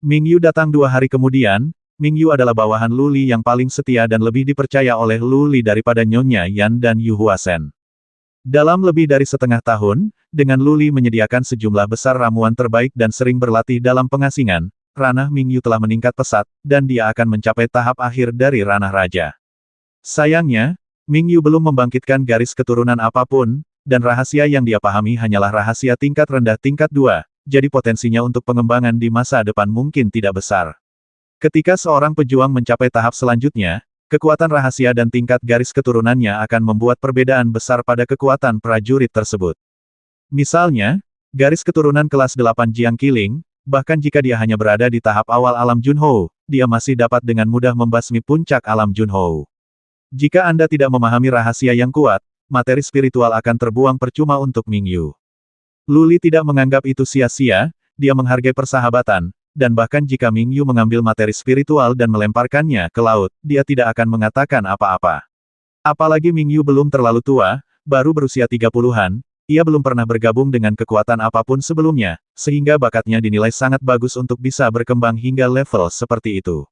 Mingyu datang 2 hari kemudian. Mingyu adalah bawahan Luli yang paling setia dan lebih dipercaya oleh Luli daripada Nyonya Yan dan Yu Huasen. Dalam lebih dari setengah tahun, dengan Luli menyediakan sejumlah besar ramuan terbaik dan sering berlatih dalam pengasingan, ranah Mingyu telah meningkat pesat, dan dia akan mencapai tahap akhir dari ranah raja. Sayangnya, Mingyu belum membangkitkan garis keturunan apapun, dan rahasia yang dia pahami hanyalah rahasia tingkat rendah tingkat 2, jadi potensinya untuk pengembangan di masa depan mungkin tidak besar. Ketika seorang pejuang mencapai tahap selanjutnya, kekuatan rahasia dan tingkat garis keturunannya akan membuat perbedaan besar pada kekuatan prajurit tersebut. Misalnya, garis keturunan kelas 8 Jiang Qiling, bahkan jika dia hanya berada di tahap awal alam Junhou, dia masih dapat dengan mudah membasmi puncak alam Junhou. Jika Anda tidak memahami rahasia yang kuat, materi spiritual akan terbuang percuma untuk Mingyu. Luli tidak menganggap itu sia-sia, dia menghargai persahabatan, dan bahkan jika Mingyu mengambil materi spiritual dan melemparkannya ke laut, dia tidak akan mengatakan apa-apa. Apalagi Mingyu belum terlalu tua, baru berusia 30-an, ia belum pernah bergabung dengan kekuatan apapun sebelumnya, sehingga bakatnya dinilai sangat bagus untuk bisa berkembang hingga level seperti itu.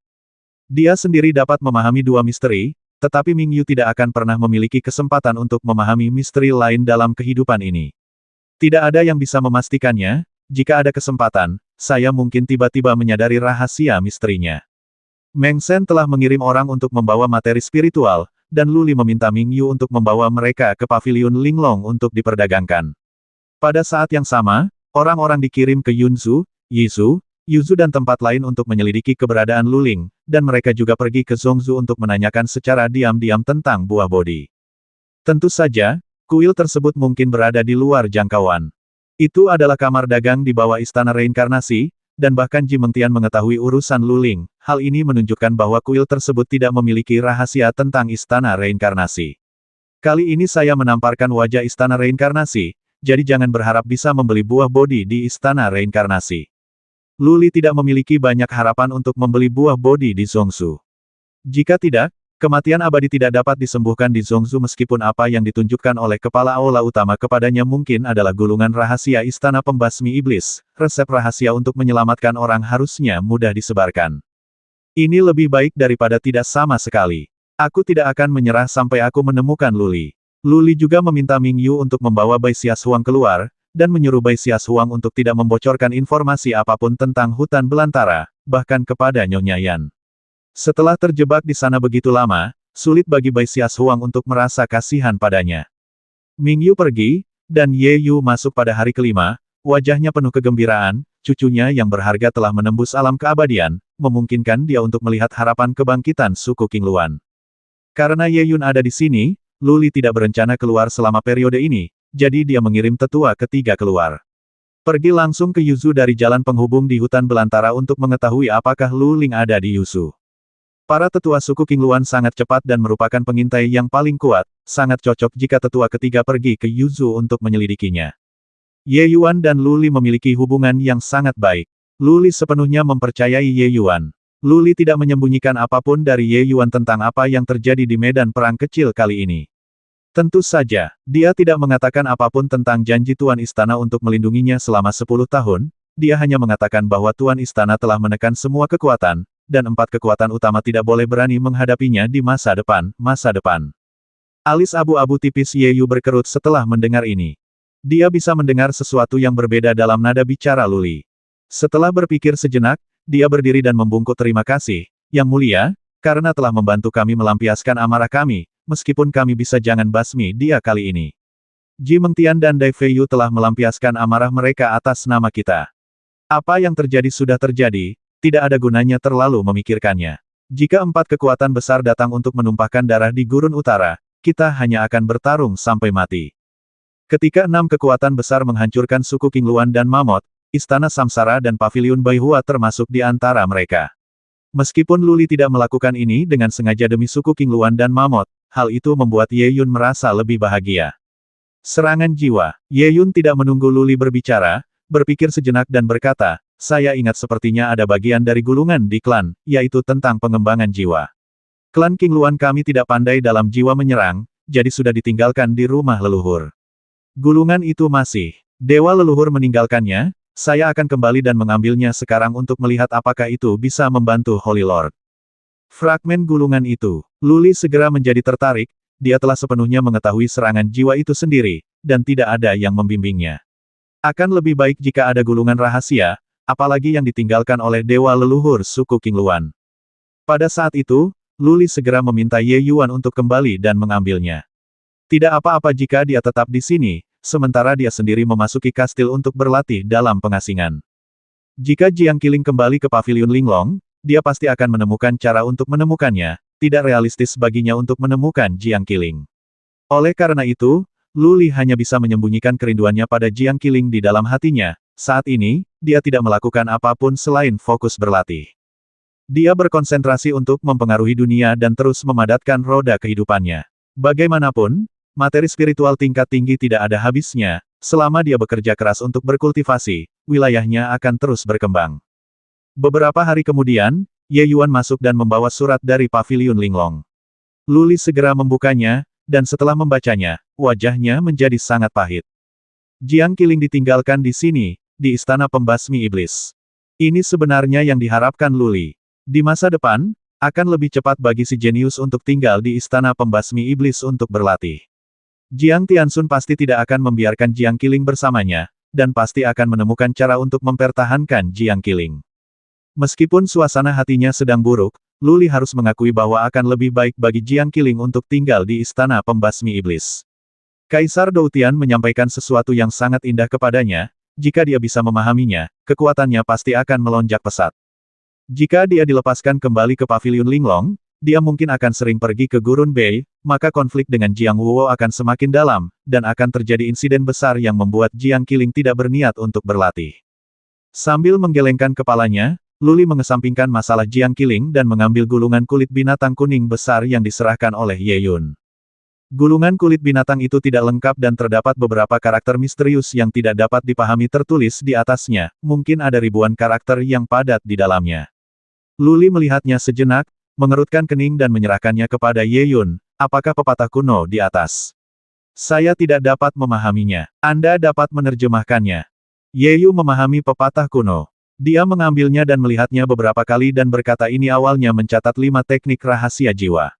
Dia sendiri dapat memahami dua misteri, tetapi Mingyu tidak akan pernah memiliki kesempatan untuk memahami misteri lain dalam kehidupan ini. Tidak ada yang bisa memastikannya, jika ada kesempatan, saya mungkin tiba-tiba menyadari rahasia misterinya. Meng Shen telah mengirim orang untuk membawa materi spiritual, dan Luli meminta Mingyu untuk membawa mereka ke paviliun Linglong untuk diperdagangkan. Pada saat yang sama, orang-orang dikirim ke Yunzu, Yizhu, Yuzu dan tempat lain untuk menyelidiki keberadaan Luling, dan mereka juga pergi ke Zhongzhou untuk menanyakan secara diam-diam tentang buah bodi. Tentu saja, kuil tersebut mungkin berada di luar jangkauan. Itu adalah kamar dagang di bawah Istana Reinkarnasi, dan bahkan Ji Mengtian mengetahui urusan Luling. Hal ini menunjukkan bahwa kuil tersebut tidak memiliki rahasia tentang Istana Reinkarnasi. Kali ini saya menamparkan wajah Istana Reinkarnasi, jadi jangan berharap bisa membeli buah bodi di Istana Reinkarnasi. Luli tidak memiliki banyak harapan untuk membeli buah bodi di Zhongzhou. Jika tidak, kematian abadi tidak dapat disembuhkan di Zhongzhou meskipun apa yang ditunjukkan oleh kepala aula utama kepadanya mungkin adalah gulungan rahasia Istana Pembasmi Iblis. Resep rahasia untuk menyelamatkan orang harusnya mudah disebarkan. Ini lebih baik daripada tidak sama sekali. Aku tidak akan menyerah sampai aku menemukan Luli. Luli juga meminta Mingyu untuk membawa Bai Xias Huang keluar, dan menyuruh Bai Xias Huang untuk tidak membocorkan informasi apapun tentang hutan belantara, bahkan kepada Nyonya Yan. Setelah terjebak di sana begitu lama, sulit bagi Bai Xias Huang untuk merasa kasihan padanya. Mingyu pergi, dan Ye Yu masuk pada hari kelima, wajahnya penuh kegembiraan, cucunya yang berharga telah menembus alam keabadian, memungkinkan dia untuk melihat harapan kebangkitan suku Qingluan. Karena Ye Yun ada di sini, Luli tidak berencana keluar selama periode ini, jadi dia mengirim tetua ketiga keluar. Pergi langsung ke Yuzu dari jalan penghubung di hutan belantara untuk mengetahui apakah Luling ada di Yuzu. Para tetua suku Qingluan sangat cepat dan merupakan pengintai yang paling kuat, sangat cocok jika tetua ketiga pergi ke Yuzu untuk menyelidikinya. Ye Yuan dan Luli memiliki hubungan yang sangat baik. Luli sepenuhnya mempercayai Ye Yuan. Luli tidak menyembunyikan apapun dari Ye Yuan tentang apa yang terjadi di medan perang kecil kali ini. Tentu saja, dia tidak mengatakan apapun tentang janji Tuan Istana untuk melindunginya selama 10 tahun, dia hanya mengatakan bahwa Tuan Istana telah menekan semua kekuatan, dan 4 kekuatan utama tidak boleh berani menghadapinya di masa depan. Alis abu-abu tipis Ye Yu berkerut setelah mendengar ini. Dia bisa mendengar sesuatu yang berbeda dalam nada bicara Luli. Setelah berpikir sejenak, dia berdiri dan membungkuk terima kasih, Yang Mulia, karena telah membantu kami melampiaskan amarah kami, meskipun kami bisa jangan basmi dia kali ini. Ji Mengtian dan Dai Feiyu telah melampiaskan amarah mereka atas nama kita. Apa yang terjadi sudah terjadi, tidak ada gunanya terlalu memikirkannya. Jika 4 kekuatan besar datang untuk menumpahkan darah di Gurun Utara, kita hanya akan bertarung sampai mati. Ketika 6 kekuatan besar menghancurkan suku Qingluan dan Mammoth, Istana Samsara dan Paviliun Baihua termasuk di antara mereka. Meskipun Luli tidak melakukan ini dengan sengaja demi suku Qingluan dan Mammoth, hal itu membuat Ye Yun merasa lebih bahagia. Serangan jiwa. Ye Yun tidak menunggu Luli berbicara, berpikir sejenak dan berkata, saya ingat sepertinya ada bagian dari gulungan di klan, yaitu tentang pengembangan jiwa. Klan Qingluan kami tidak pandai dalam jiwa menyerang, jadi sudah ditinggalkan di rumah leluhur. Gulungan itu masih. Dewa leluhur meninggalkannya, Saya akan kembali dan mengambilnya sekarang untuk melihat apakah itu bisa membantu Holy Lord. Fragmen gulungan itu. Luli segera menjadi tertarik, dia telah sepenuhnya mengetahui serangan jiwa itu sendiri, dan tidak ada yang membimbingnya. Akan lebih baik jika ada gulungan rahasia, apalagi yang ditinggalkan oleh dewa leluhur suku King Luan. Pada saat itu, Luli segera meminta Ye Yuan untuk kembali dan mengambilnya. Tidak apa-apa jika dia tetap di sini, sementara dia sendiri memasuki kastil untuk berlatih dalam pengasingan. Jika Jiang Qiling kembali ke paviliun Linglong, dia pasti akan menemukan cara untuk menemukannya, tidak realistis baginya untuk menemukan Jiang Qiling. Oleh karena itu, Luli hanya bisa menyembunyikan kerinduannya pada Jiang Qiling di dalam hatinya. Saat ini, dia tidak melakukan apapun selain fokus berlatih. Dia berkonsentrasi untuk mempengaruhi dunia dan terus memadatkan roda kehidupannya. Bagaimanapun, materi spiritual tingkat tinggi tidak ada habisnya, selama dia bekerja keras untuk berkultivasi, wilayahnya akan terus berkembang. Beberapa hari kemudian, Ye Yuan masuk dan membawa surat dari paviliun Linglong. Luli segera membukanya, dan setelah membacanya, wajahnya menjadi sangat pahit. Jiang Qiling ditinggalkan di sini, di istana pembasmi iblis. Ini sebenarnya yang diharapkan Luli. Di masa depan, akan lebih cepat bagi si jenius untuk tinggal di istana pembasmi iblis untuk berlatih. Jiang Tianxun pasti tidak akan membiarkan Jiang Qiling bersamanya, dan pasti akan menemukan cara untuk mempertahankan Jiang Qiling. Meskipun suasana hatinya sedang buruk, Luli harus mengakui bahwa akan lebih baik bagi Jiang Qiling untuk tinggal di istana pembasmi iblis. Kaisar Doutian menyampaikan sesuatu yang sangat indah kepadanya, jika dia bisa memahaminya, kekuatannya pasti akan melonjak pesat. Jika dia dilepaskan kembali ke paviliun Linglong, dia mungkin akan sering pergi ke Gurun Bei, maka konflik dengan Jiang Wuo akan semakin dalam, dan akan terjadi insiden besar yang membuat Jiang Qiling tidak berniat untuk berlatih. Sambil menggelengkan kepalanya, Luli mengesampingkan masalah Jiang Qiling dan mengambil gulungan kulit binatang kuning besar yang diserahkan oleh Ye Yun. Gulungan kulit binatang itu tidak lengkap dan terdapat beberapa karakter misterius yang tidak dapat dipahami tertulis di atasnya, mungkin ada ribuan karakter yang padat di dalamnya. Luli melihatnya sejenak, mengerutkan kening dan menyerahkannya kepada Ye Yun. Apakah pepatah kuno di atas? Saya tidak dapat memahaminya. Anda dapat menerjemahkannya. Ye Yun memahami pepatah kuno. Dia mengambilnya dan melihatnya beberapa kali dan berkata ini awalnya mencatat 5 teknik rahasia jiwa.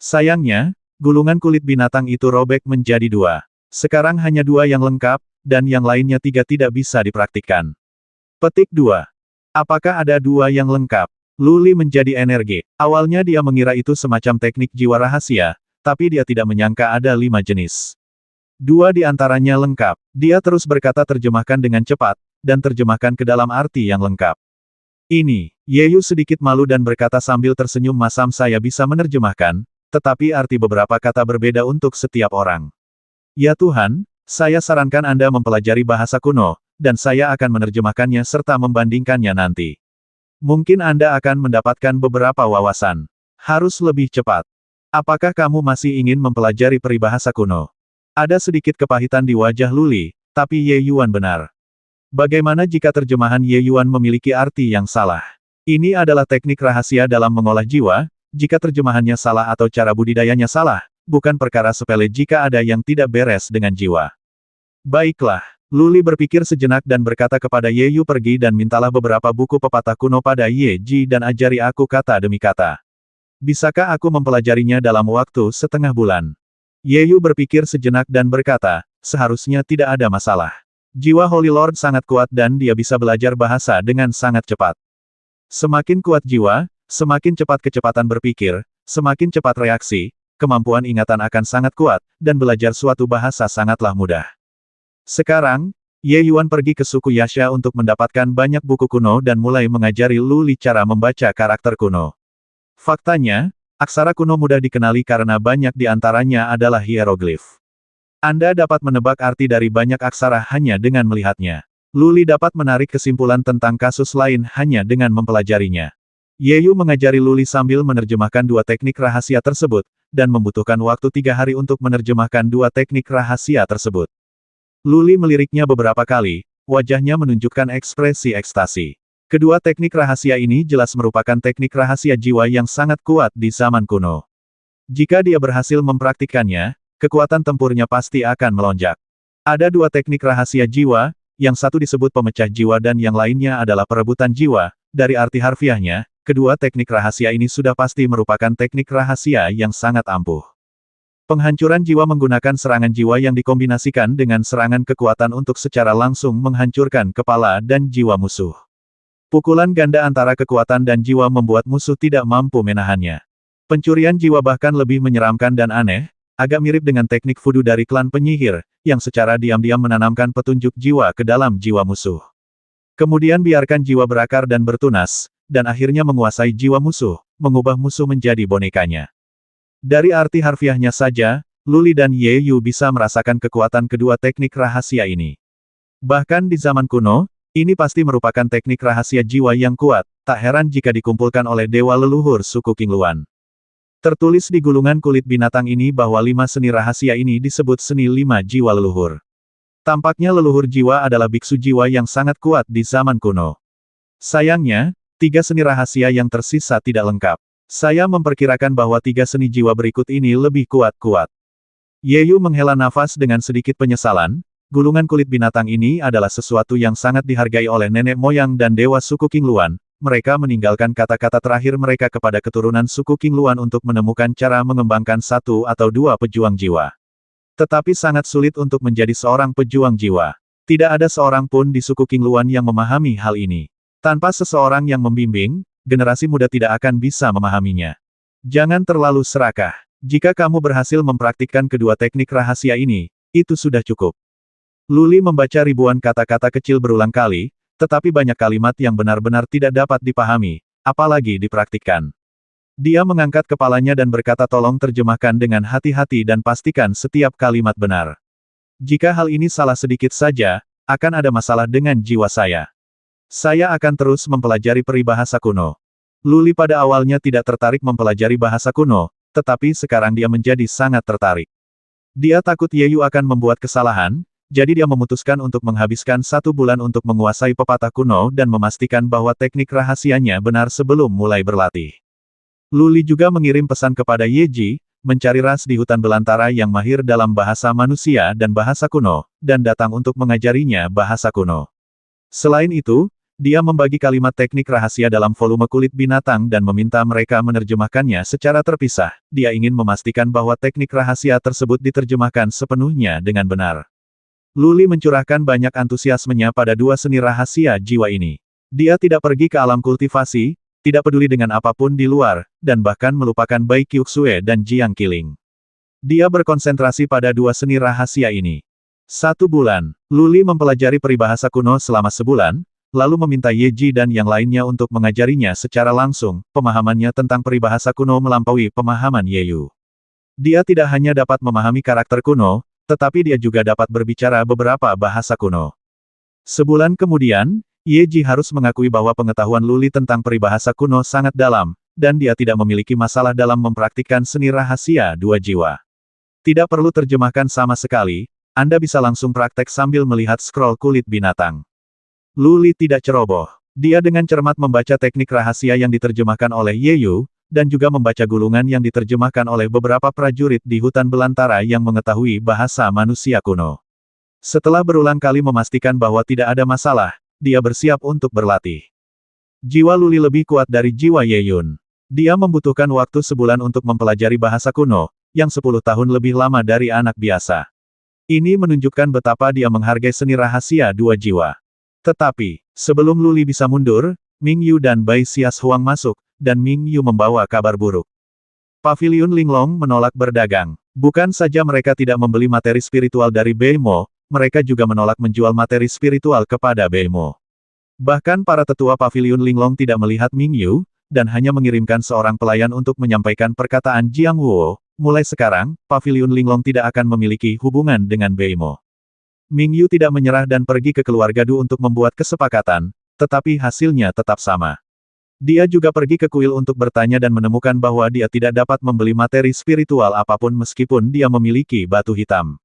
Sayangnya, gulungan kulit binatang itu robek menjadi 2. Sekarang hanya 2 yang lengkap, dan yang lainnya 3 tidak bisa dipraktikkan. Petik 2. Apakah ada 2 yang lengkap? Luli menjadi energi. Awalnya dia mengira itu semacam teknik jiwa rahasia, tapi dia tidak menyangka ada 5 jenis. 2 di antaranya lengkap. Dia terus berkata terjemahkan dengan cepat, dan terjemahkan ke dalam arti yang lengkap. Ini, Ye Yu sedikit malu dan berkata sambil tersenyum masam saya bisa menerjemahkan, tetapi arti beberapa kata berbeda untuk setiap orang. Ya Tuhan, saya sarankan Anda mempelajari bahasa kuno, dan saya akan menerjemahkannya serta membandingkannya nanti. Mungkin Anda akan mendapatkan beberapa wawasan. Harus lebih cepat. Apakah kamu masih ingin mempelajari peribahasa kuno? Ada sedikit kepahitan di wajah Luli, tapi Ye Yuan benar. Bagaimana jika terjemahan Ye Yuan memiliki arti yang salah? Ini adalah teknik rahasia dalam mengolah jiwa, jika terjemahannya salah atau cara budidayanya salah, bukan perkara sepele jika ada yang tidak beres dengan jiwa. Baiklah, Luli berpikir sejenak dan berkata kepada Ye Yu pergi dan mintalah beberapa buku pepatah kuno pada Ye Ji dan ajari aku kata demi kata. Bisakah aku mempelajarinya dalam waktu setengah bulan? Ye Yu berpikir sejenak dan berkata, seharusnya tidak ada masalah. Jiwa Holy Lord sangat kuat dan dia bisa belajar bahasa dengan sangat cepat. Semakin kuat jiwa, semakin cepat kecepatan berpikir, semakin cepat reaksi, kemampuan ingatan akan sangat kuat, dan belajar suatu bahasa sangatlah mudah. Sekarang, Ye Yuan pergi ke suku Yasha untuk mendapatkan banyak buku kuno dan mulai mengajari Luli cara membaca karakter kuno. Faktanya, aksara kuno mudah dikenali karena banyak di antaranya adalah hieroglif. Anda dapat menebak arti dari banyak aksara hanya dengan melihatnya. Luli dapat menarik kesimpulan tentang kasus lain hanya dengan mempelajarinya. Ye Yu mengajari Luli sambil menerjemahkan 2 teknik rahasia tersebut, dan membutuhkan waktu 3 hari untuk menerjemahkan 2 teknik rahasia tersebut. Luli meliriknya beberapa kali, wajahnya menunjukkan ekspresi ekstasi. Kedua teknik rahasia ini jelas merupakan teknik rahasia jiwa yang sangat kuat di zaman kuno. Jika dia berhasil mempraktikkannya, kekuatan tempurnya pasti akan melonjak. Ada 2 teknik rahasia jiwa, yang satu disebut pemecah jiwa dan yang lainnya adalah perebutan jiwa. Dari arti harfiahnya, kedua teknik rahasia ini sudah pasti merupakan teknik rahasia yang sangat ampuh. Penghancuran jiwa menggunakan serangan jiwa yang dikombinasikan dengan serangan kekuatan untuk secara langsung menghancurkan kepala dan jiwa musuh. Pukulan ganda antara kekuatan dan jiwa membuat musuh tidak mampu menahannya. Pencurian jiwa bahkan lebih menyeramkan dan aneh, agak mirip dengan teknik voodoo dari klan penyihir, yang secara diam-diam menanamkan petunjuk jiwa ke dalam jiwa musuh. Kemudian biarkan jiwa berakar dan bertunas, dan akhirnya menguasai jiwa musuh, mengubah musuh menjadi bonekanya. Dari arti harfiahnya saja, Lu Li dan Ye Yu bisa merasakan kekuatan kedua teknik rahasia ini. Bahkan di zaman kuno, ini pasti merupakan teknik rahasia jiwa yang kuat, tak heran jika dikumpulkan oleh dewa leluhur suku Qingluan. Tertulis di gulungan kulit binatang ini bahwa 5 seni rahasia ini disebut seni 5 jiwa leluhur. Tampaknya leluhur jiwa adalah biksu jiwa yang sangat kuat di zaman kuno. Sayangnya, 3 seni rahasia yang tersisa tidak lengkap. Saya memperkirakan bahwa 3 seni jiwa berikut ini lebih kuat-kuat. Ye Yu menghela nafas dengan sedikit penyesalan, gulungan kulit binatang ini adalah sesuatu yang sangat dihargai oleh nenek moyang dan dewa suku Qingluan. Mereka meninggalkan kata-kata terakhir mereka kepada keturunan suku Qingluan untuk menemukan cara mengembangkan 1 atau 2 pejuang jiwa. Tetapi sangat sulit untuk menjadi seorang pejuang jiwa. Tidak ada seorang pun di suku Qingluan yang memahami hal ini. Tanpa seseorang yang membimbing, generasi muda tidak akan bisa memahaminya. Jangan terlalu serakah. Jika kamu berhasil mempraktikkan kedua teknik rahasia ini, itu sudah cukup. Lu Li membaca ribuan kata-kata kecil berulang kali, tetapi banyak kalimat yang benar-benar tidak dapat dipahami, apalagi dipraktikkan. Dia mengangkat kepalanya dan berkata tolong terjemahkan dengan hati-hati dan pastikan setiap kalimat benar. Jika hal ini salah sedikit saja, akan ada masalah dengan jiwa saya. Saya akan terus mempelajari peribahasa kuno. Lu Li pada awalnya tidak tertarik mempelajari bahasa kuno, tetapi sekarang dia menjadi sangat tertarik. Dia takut Ye Yu akan membuat kesalahan, jadi dia memutuskan untuk menghabiskan 1 bulan untuk menguasai pepatah kuno dan memastikan bahwa teknik rahasianya benar sebelum mulai berlatih. Lu Li juga mengirim pesan kepada Ye Ji, mencari ras di hutan belantara yang mahir dalam bahasa manusia dan bahasa kuno, dan datang untuk mengajarinya bahasa kuno. Selain itu, dia membagi kalimat teknik rahasia dalam volume kulit binatang dan meminta mereka menerjemahkannya secara terpisah. Dia ingin memastikan bahwa teknik rahasia tersebut diterjemahkan sepenuhnya dengan benar. Lu Li mencurahkan banyak antusiasmenya pada 2 seni rahasia jiwa ini. Dia tidak pergi ke alam kultivasi, tidak peduli dengan apapun di luar, dan bahkan melupakan Bai Qiuxue dan Jiang Qiling. Dia berkonsentrasi pada 2 seni rahasia ini. 1 bulan, Lu Li mempelajari peribahasa kuno selama sebulan, lalu meminta Ye Ji dan yang lainnya untuk mengajarinya secara langsung. Pemahamannya tentang peribahasa kuno melampaui pemahaman Ye Yu. Dia tidak hanya dapat memahami karakter kuno, tetapi dia juga dapat berbicara beberapa bahasa kuno. Sebulan kemudian, Ye Ji harus mengakui bahwa pengetahuan Lu Li tentang peribahasa kuno sangat dalam, dan dia tidak memiliki masalah dalam mempraktikkan seni rahasia 2 jiwa. Tidak perlu terjemahkan sama sekali, Anda bisa langsung praktek sambil melihat scroll kulit binatang. Lu Li tidak ceroboh. Dia dengan cermat membaca teknik rahasia yang diterjemahkan oleh Ye Yu, dan juga membaca gulungan yang diterjemahkan oleh beberapa prajurit di hutan belantara yang mengetahui bahasa manusia kuno. Setelah berulang kali memastikan bahwa tidak ada masalah, dia bersiap untuk berlatih. Jiwa Lu Li lebih kuat dari jiwa Ye Yun. Dia membutuhkan waktu sebulan untuk mempelajari bahasa kuno, yang 10 tahun lebih lama dari anak biasa. Ini menunjukkan betapa dia menghargai seni rahasia 2 jiwa. Tetapi, sebelum Lu Li bisa mundur, Ming Yu dan Bai Xias Huang masuk, dan Ming Yu membawa kabar buruk. Paviliun Linglong menolak berdagang. Bukan saja mereka tidak membeli materi spiritual dari Beimo, mereka juga menolak menjual materi spiritual kepada Beimo. Bahkan para tetua Paviliun Linglong tidak melihat Ming Yu, dan hanya mengirimkan seorang pelayan untuk menyampaikan perkataan Jiang Wuo. Mulai sekarang, Paviliun Linglong tidak akan memiliki hubungan dengan Beimo. Ming Yu tidak menyerah dan pergi ke keluarga Du untuk membuat kesepakatan, tetapi hasilnya tetap sama. Dia juga pergi ke kuil untuk bertanya dan menemukan bahwa dia tidak dapat membeli materi spiritual apapun meskipun dia memiliki batu hitam.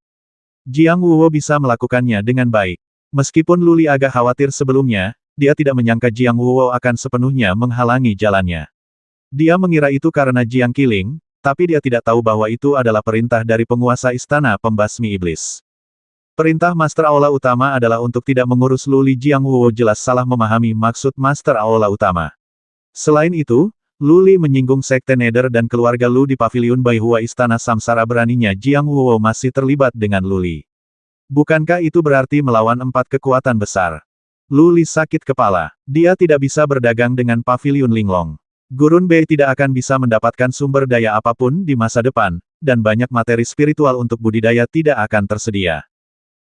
Jiang Wuo bisa melakukannya dengan baik. Meskipun Lu Li agak khawatir sebelumnya, dia tidak menyangka Jiang Wuo akan sepenuhnya menghalangi jalannya. Dia mengira itu karena Jiang Qiling, tapi dia tidak tahu bahwa itu adalah perintah dari penguasa istana pembasmi iblis. Perintah Master Aula Utama adalah untuk tidak mengurus Luli Jianghuo jelas salah memahami maksud Master Aula Utama. Selain itu, Luli menyinggung Sekte Nether dan keluarga Lu di Paviliun Baihua Istana Samsara beraninya Jianghuo masih terlibat dengan Luli. Bukankah itu berarti melawan 4 kekuatan besar? Luli sakit kepala. Dia tidak bisa berdagang dengan Paviliun Linglong. Gurun Bei tidak akan bisa mendapatkan sumber daya apapun di masa depan, dan banyak materi spiritual untuk budidaya tidak akan tersedia.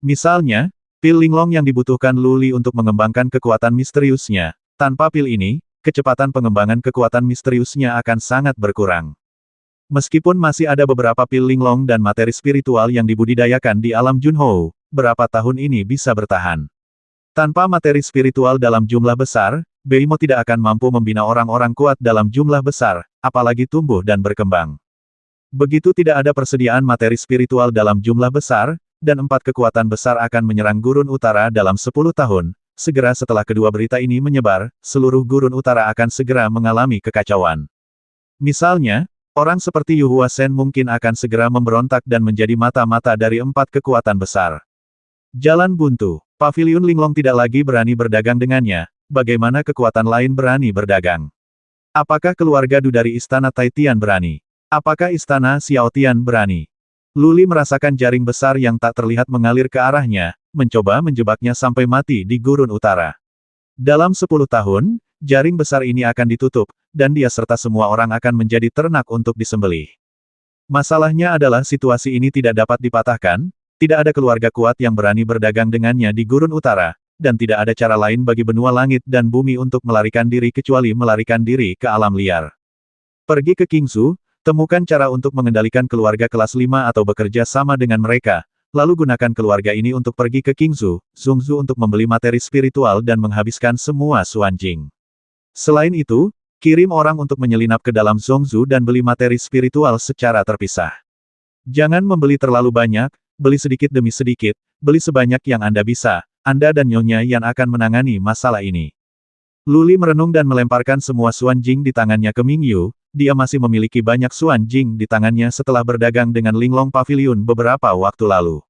Misalnya, pil Linglong yang dibutuhkan Luli untuk mengembangkan kekuatan misteriusnya. Tanpa pil ini, kecepatan pengembangan kekuatan misteriusnya akan sangat berkurang. Meskipun masih ada beberapa pil Linglong dan materi spiritual yang dibudidayakan di alam Junhou, berapa tahun ini bisa bertahan? Tanpa materi spiritual dalam jumlah besar, Beimo tidak akan mampu membina orang-orang kuat dalam jumlah besar, apalagi tumbuh dan berkembang. Begitu tidak ada persediaan materi spiritual dalam jumlah besar, dan 4 kekuatan besar akan menyerang Gurun Utara dalam 10 tahun, segera setelah kedua berita ini menyebar, seluruh Gurun Utara akan segera mengalami kekacauan. Misalnya, orang seperti Yu Huasen mungkin akan segera memberontak dan menjadi mata-mata dari 4 kekuatan besar. Jalan buntu. Paviliun Linglong tidak lagi berani berdagang dengannya, bagaimana kekuatan lain berani berdagang? Apakah keluarga Du dari Istana Taitian berani? Apakah Istana Xiaotian berani? Luli merasakan jaring besar yang tak terlihat mengalir ke arahnya, mencoba menjebaknya sampai mati di Gurun Utara. Dalam 10 tahun, jaring besar ini akan ditutup, dan dia serta semua orang akan menjadi ternak untuk disembelih. Masalahnya adalah situasi ini tidak dapat dipatahkan, tidak ada keluarga kuat yang berani berdagang dengannya di Gurun Utara, dan tidak ada cara lain bagi benua langit dan bumi untuk melarikan diri kecuali melarikan diri ke alam liar. Pergi ke Qingzu, temukan cara untuk mengendalikan keluarga kelas 5 atau bekerja sama dengan mereka, lalu gunakan keluarga ini untuk pergi ke Qingzu, Zhongzhou untuk membeli materi spiritual dan menghabiskan semua Xuanjing. Selain itu, kirim orang untuk menyelinap ke dalam Zhongzhou dan beli materi spiritual secara terpisah. Jangan membeli terlalu banyak, beli sedikit demi sedikit, beli sebanyak yang Anda bisa, Anda dan Nyonya Yan akan menangani masalah ini. Luli merenung dan melemparkan semua Xuanjing di tangannya ke Mingyu. Dia masih memiliki banyak Xuanjing di tangannya setelah berdagang dengan Linglong Pavilion beberapa waktu lalu.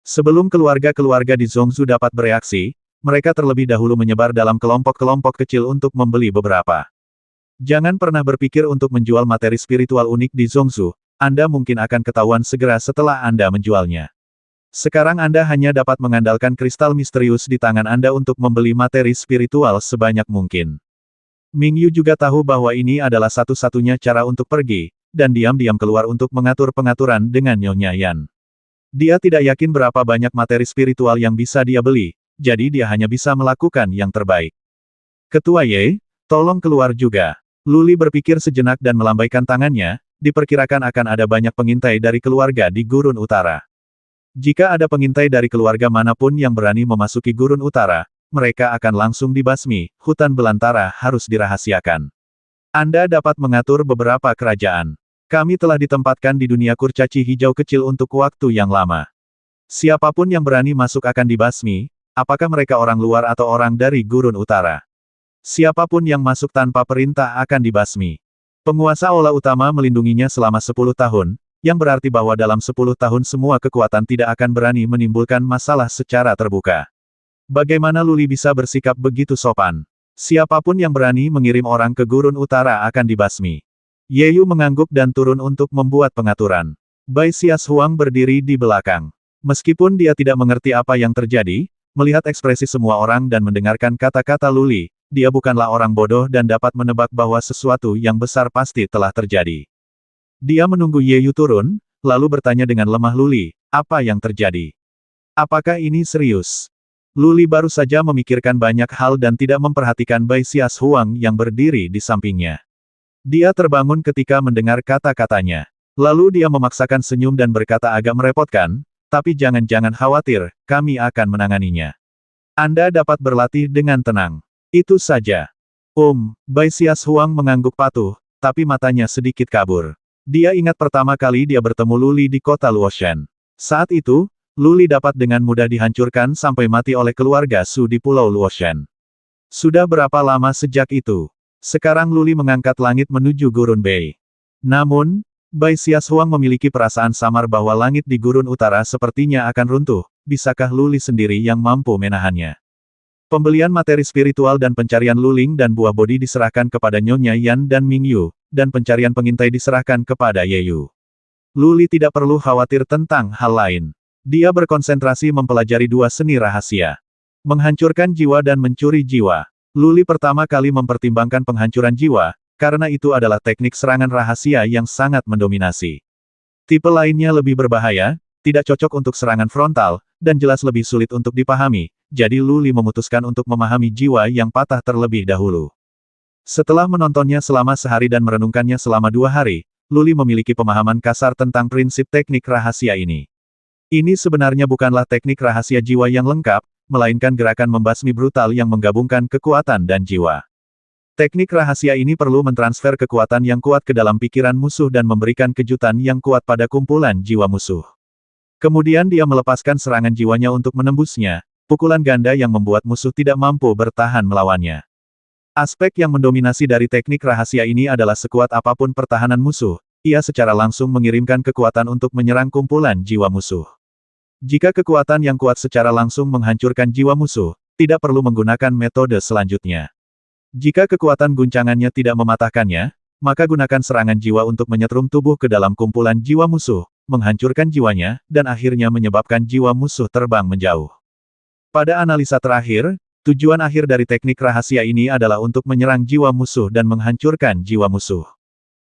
Sebelum keluarga-keluarga di Zhongzhou dapat bereaksi, mereka terlebih dahulu menyebar dalam kelompok-kelompok kecil untuk membeli beberapa. Jangan pernah berpikir untuk menjual materi spiritual unik di Zhongzhou, Anda mungkin akan ketahuan segera setelah Anda menjualnya. Sekarang Anda hanya dapat mengandalkan kristal misterius di tangan Anda untuk membeli materi spiritual sebanyak mungkin. Mingyu juga tahu bahwa ini adalah satu-satunya cara untuk pergi, dan diam-diam keluar untuk mengatur pengaturan dengan Nyonya Yan. Dia tidak yakin berapa banyak materi spiritual yang bisa dia beli, jadi dia hanya bisa melakukan yang terbaik. Ketua Ye, tolong keluar juga. Luli berpikir sejenak dan melambaikan tangannya, diperkirakan akan ada banyak pengintai dari keluarga di Gurun Utara. Jika ada pengintai dari keluarga manapun yang berani memasuki Gurun Utara, mereka akan langsung dibasmi, hutan belantara harus dirahasiakan. Anda dapat mengatur beberapa kerajaan. Kami telah ditempatkan di dunia kurcaci hijau kecil untuk waktu yang lama. Siapapun yang berani masuk akan dibasmi, apakah mereka orang luar atau orang dari Gurun Utara. Siapapun yang masuk tanpa perintah akan dibasmi. Penguasa aula utama melindunginya selama 10 tahun, yang berarti bahwa dalam 10 tahun semua kekuatan tidak akan berani menimbulkan masalah secara terbuka. Bagaimana Luli bisa bersikap begitu sopan? Siapapun yang berani mengirim orang ke Gurun Utara akan dibasmi. Yeyu mengangguk dan turun untuk membuat pengaturan. Bai Xias Huang berdiri di belakang. Meskipun dia tidak mengerti apa yang terjadi, melihat ekspresi semua orang dan mendengarkan kata-kata Luli, dia bukanlah orang bodoh dan dapat menebak bahwa sesuatu yang besar pasti telah terjadi. Dia menunggu Yeyu turun, lalu bertanya dengan lemah Luli, apa yang terjadi? Apakah ini serius? Luli baru saja memikirkan banyak hal dan tidak memperhatikan Bai Xias Huang yang berdiri di sampingnya. Dia terbangun ketika mendengar kata-katanya. Lalu dia memaksakan senyum dan berkata agak merepotkan, tapi jangan-jangan khawatir, kami akan menanganinya. Anda dapat berlatih dengan tenang. Itu saja. Bai Xias Huang mengangguk patuh, tapi matanya sedikit kabur. Dia ingat pertama kali dia bertemu Luli di kota Luoshan. Saat itu, Luli dapat dengan mudah dihancurkan sampai mati oleh keluarga Su di Pulau Luoshan. Sudah berapa lama sejak itu? Sekarang Luli mengangkat langit menuju Gurun Bei. Namun, Bai Xiaohuang memiliki perasaan samar bahwa langit di gurun utara sepertinya akan runtuh, bisakah Luli sendiri yang mampu menahannya? Pembelian materi spiritual dan pencarian luling dan buah bodi diserahkan kepada Nyonya Yan dan Ming Yu, dan pencarian pengintai diserahkan kepada Ye Yu. Luli tidak perlu khawatir tentang hal lain. Dia berkonsentrasi mempelajari dua seni rahasia. Menghancurkan jiwa dan mencuri jiwa. Luli pertama kali mempertimbangkan penghancuran jiwa, karena itu adalah teknik serangan rahasia yang sangat mendominasi. Tipe lainnya lebih berbahaya, tidak cocok untuk serangan frontal, dan jelas lebih sulit untuk dipahami, jadi Luli memutuskan untuk memahami jiwa yang patah terlebih dahulu. Setelah menontonnya selama sehari dan merenungkannya selama 2 hari, Luli memiliki pemahaman kasar tentang prinsip teknik rahasia ini. Ini sebenarnya bukanlah teknik rahasia jiwa yang lengkap, melainkan gerakan membasmi brutal yang menggabungkan kekuatan dan jiwa. Teknik rahasia ini perlu mentransfer kekuatan yang kuat ke dalam pikiran musuh dan memberikan kejutan yang kuat pada kumpulan jiwa musuh. Kemudian dia melepaskan serangan jiwanya untuk menembusnya, pukulan ganda yang membuat musuh tidak mampu bertahan melawannya. Aspek yang mendominasi dari teknik rahasia ini adalah sekuat apapun pertahanan musuh, ia secara langsung mengirimkan kekuatan untuk menyerang kumpulan jiwa musuh. Jika kekuatan yang kuat secara langsung menghancurkan jiwa musuh, tidak perlu menggunakan metode selanjutnya. Jika kekuatan guncangannya tidak mematahkannya, maka gunakan serangan jiwa untuk menyetrum tubuh ke dalam kumpulan jiwa musuh, menghancurkan jiwanya, dan akhirnya menyebabkan jiwa musuh terbang menjauh. Pada analisa terakhir, tujuan akhir dari teknik rahasia ini adalah untuk menyerang jiwa musuh dan menghancurkan jiwa musuh.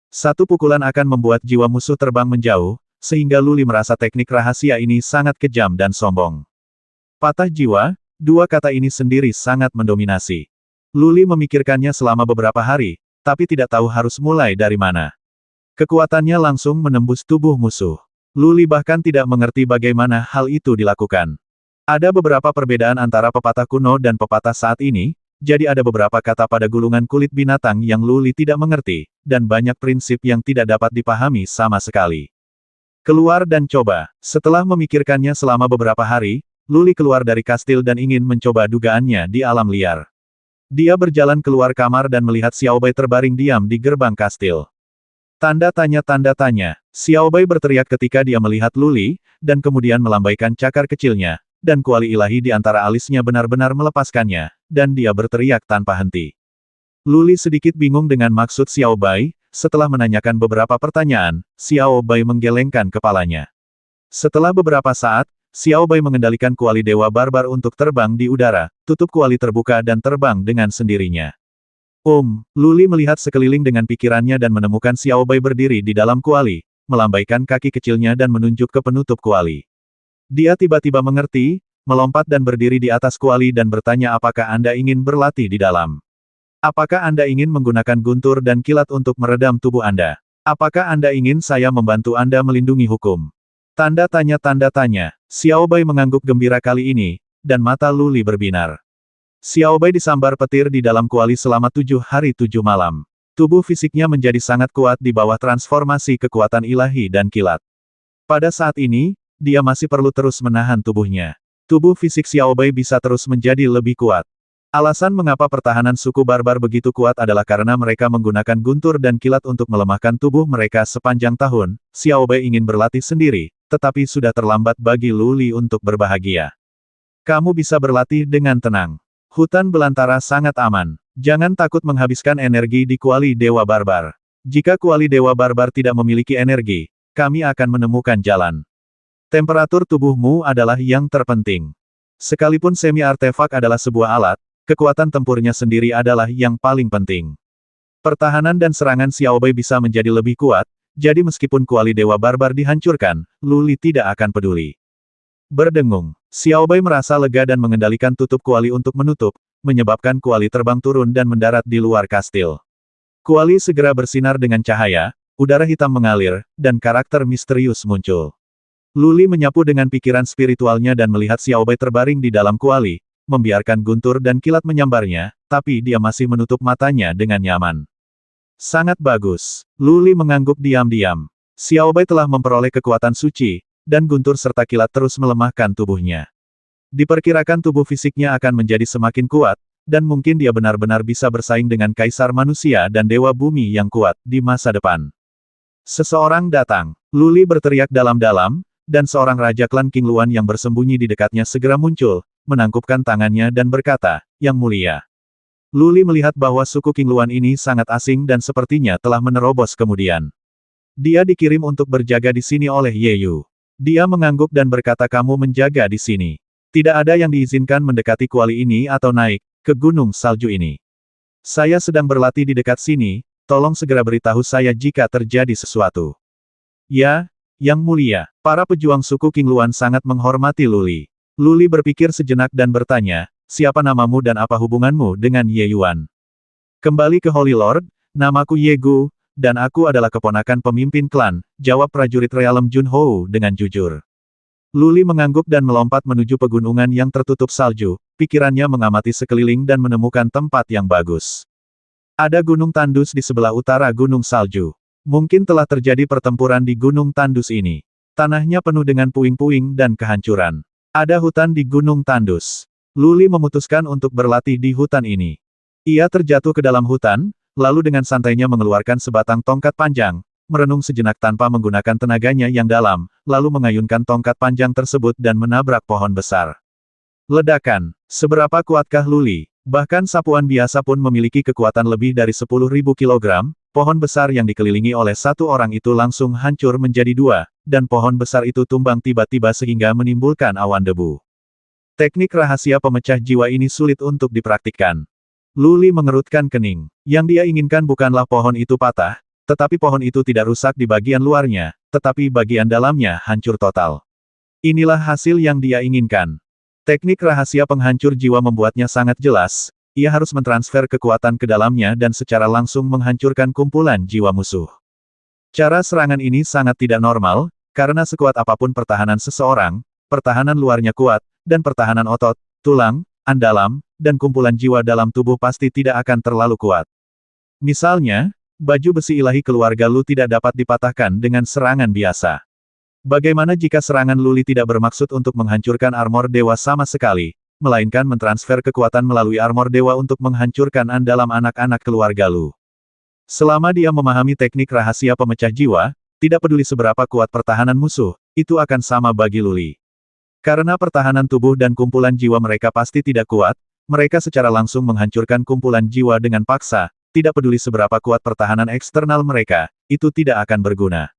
Satu pukulan akan membuat jiwa musuh terbang menjauh, sehingga Luli merasa teknik rahasia ini sangat kejam dan sombong. Patah jiwa, dua kata ini sendiri sangat mendominasi. Luli memikirkannya selama beberapa hari, tapi tidak tahu harus mulai dari mana. Kekuatannya langsung menembus tubuh musuh. Luli bahkan tidak mengerti bagaimana hal itu dilakukan. Ada beberapa perbedaan antara pepatah kuno dan pepatah saat ini, jadi ada beberapa kata pada gulungan kulit binatang yang Luli tidak mengerti, dan banyak prinsip yang tidak dapat dipahami sama sekali. Keluar dan coba. Setelah memikirkannya selama beberapa hari, Luli keluar dari kastil dan ingin mencoba dugaannya di alam liar. Dia berjalan keluar kamar dan melihat Xiao Bai terbaring diam di gerbang kastil. Tanda tanya, Xiao Bai berteriak ketika dia melihat Luli, dan kemudian melambaikan cakar kecilnya, dan kuali ilahi di antara alisnya benar-benar melepaskannya, dan dia berteriak tanpa henti. Luli sedikit bingung dengan maksud Xiao Bai, setelah menanyakan beberapa pertanyaan, Xiao Bai menggelengkan kepalanya. Setelah beberapa saat, Xiao Bai mengendalikan kuali Dewa Barbar untuk terbang di udara, tutup kuali terbuka dan terbang dengan sendirinya. Luli melihat sekeliling dengan pikirannya dan menemukan Xiao Bai berdiri di dalam kuali, melambaikan kaki kecilnya dan menunjuk ke penutup kuali. Dia tiba-tiba mengerti, melompat dan berdiri di atas kuali dan bertanya apakah Anda ingin berlatih di dalam? Apakah Anda ingin menggunakan guntur dan kilat untuk meredam tubuh Anda? Apakah Anda ingin saya membantu Anda melindungi hukum? Tanda tanya. Xiao Bai mengangguk gembira kali ini, dan mata Luli berbinar. Xiao Bai disambar petir di dalam kuali selama 7 hari 7 malam. Tubuh fisiknya menjadi sangat kuat di bawah transformasi kekuatan ilahi dan kilat. Pada saat ini, dia masih perlu terus menahan tubuhnya. Tubuh fisik Xiao Bai bisa terus menjadi lebih kuat. Alasan mengapa pertahanan suku barbar begitu kuat adalah karena mereka menggunakan guntur dan kilat untuk melemahkan tubuh mereka sepanjang tahun. Xiao Bai ingin berlatih sendiri, tetapi sudah terlambat bagi Luli untuk berbahagia. Kamu bisa berlatih dengan tenang. Hutan belantara sangat aman. Jangan takut menghabiskan energi di kuali Dewa Barbar. Jika kuali Dewa Barbar tidak memiliki energi, kami akan menemukan jalan. Temperatur tubuhmu adalah yang terpenting. Sekalipun semi-artefak adalah sebuah alat, kekuatan tempurnya sendiri adalah yang paling penting. Pertahanan dan serangan Xiao Bai bisa menjadi lebih kuat, jadi meskipun kuali Dewa Barbar dihancurkan, Luli tidak akan peduli. Berdengung, Xiao Bai merasa lega dan mengendalikan tutup kuali untuk menutup, menyebabkan kuali terbang turun dan mendarat di luar kastil. Kuali segera bersinar dengan cahaya, udara hitam mengalir, dan karakter misterius muncul. Luli menyapu dengan pikiran spiritualnya dan melihat Xiao Bai terbaring di dalam kuali, membiarkan guntur dan kilat menyambarnya, tapi dia masih menutup matanya dengan nyaman. Sangat bagus. Luli mengangguk diam-diam. Xiao Bai telah memperoleh kekuatan suci, dan guntur serta kilat terus melemahkan tubuhnya. Diperkirakan tubuh fisiknya akan menjadi semakin kuat, dan mungkin dia benar-benar bisa bersaing dengan kaisar manusia dan dewa bumi yang kuat di masa depan. Seseorang datang. Luli berteriak dalam-dalam, dan seorang raja klan King Luan yang bersembunyi di dekatnya segera muncul, menangkupkan tangannya dan berkata, "Yang mulia." Luli melihat bahwa suku King Luan ini sangat asing dan sepertinya telah menerobos kemudian. Dia dikirim untuk berjaga di sini oleh Ye Yu. Dia mengangguk dan berkata, "Kamu menjaga di sini. Tidak ada yang diizinkan mendekati kuali ini atau naik ke gunung salju ini. Saya sedang berlatih di dekat sini, tolong segera beritahu saya jika terjadi sesuatu." "Ya, Yang Mulia." Para pejuang suku King Luan sangat menghormati Luli. Luli berpikir sejenak dan bertanya, "Siapa namamu dan apa hubunganmu dengan Ye Yuan?" "Kembali ke Holy Lord, namaku Ye Gu, dan aku adalah keponakan pemimpin klan," jawab prajurit Realem Jun Hou dengan jujur. Luli mengangguk dan melompat menuju pegunungan yang tertutup salju, pikirannya mengamati sekeliling dan menemukan tempat yang bagus. Ada gunung tandus di sebelah utara gunung salju. Mungkin telah terjadi pertempuran di gunung tandus ini. Tanahnya penuh dengan puing-puing dan kehancuran. Ada hutan di gunung tandus. Luli memutuskan untuk berlatih di hutan ini. Ia terjatuh ke dalam hutan, lalu dengan santainya mengeluarkan sebatang tongkat panjang, merenung sejenak tanpa menggunakan tenaganya yang dalam, lalu mengayunkan tongkat panjang tersebut dan menabrak pohon besar. Ledakan. Seberapa kuatkah Luli? Bahkan sapuan biasa pun memiliki kekuatan lebih dari 10.000 kilogram, pohon besar yang dikelilingi oleh satu orang itu langsung hancur menjadi dua, dan pohon besar itu tumbang tiba-tiba sehingga menimbulkan awan debu. Teknik rahasia pemecah jiwa ini sulit untuk dipraktikkan. Luli mengerutkan kening. Yang dia inginkan bukanlah pohon itu patah, tetapi pohon itu tidak rusak di bagian luarnya, tetapi bagian dalamnya hancur total. Inilah hasil yang dia inginkan. Teknik rahasia penghancur jiwa membuatnya sangat jelas, ia harus mentransfer kekuatan ke dalamnya dan secara langsung menghancurkan kumpulan jiwa musuh. Cara serangan ini sangat tidak normal, karena sekuat apapun pertahanan seseorang, pertahanan luarnya kuat, dan pertahanan otot, tulang, andalam, dan kumpulan jiwa dalam tubuh pasti tidak akan terlalu kuat. Misalnya, baju besi ilahi keluarga Lu tidak dapat dipatahkan dengan serangan biasa. Bagaimana jika serangan Luli tidak bermaksud untuk menghancurkan armor dewa sama sekali, melainkan mentransfer kekuatan melalui armor dewa untuk menghancurkan andalam anak-anak keluarga Lu? Selama dia memahami teknik rahasia pemecah jiwa, tidak peduli seberapa kuat pertahanan musuh, itu akan sama bagi Luli. Karena pertahanan tubuh dan kumpulan jiwa mereka pasti tidak kuat, mereka secara langsung menghancurkan kumpulan jiwa dengan paksa, tidak peduli seberapa kuat pertahanan eksternal mereka, itu tidak akan berguna.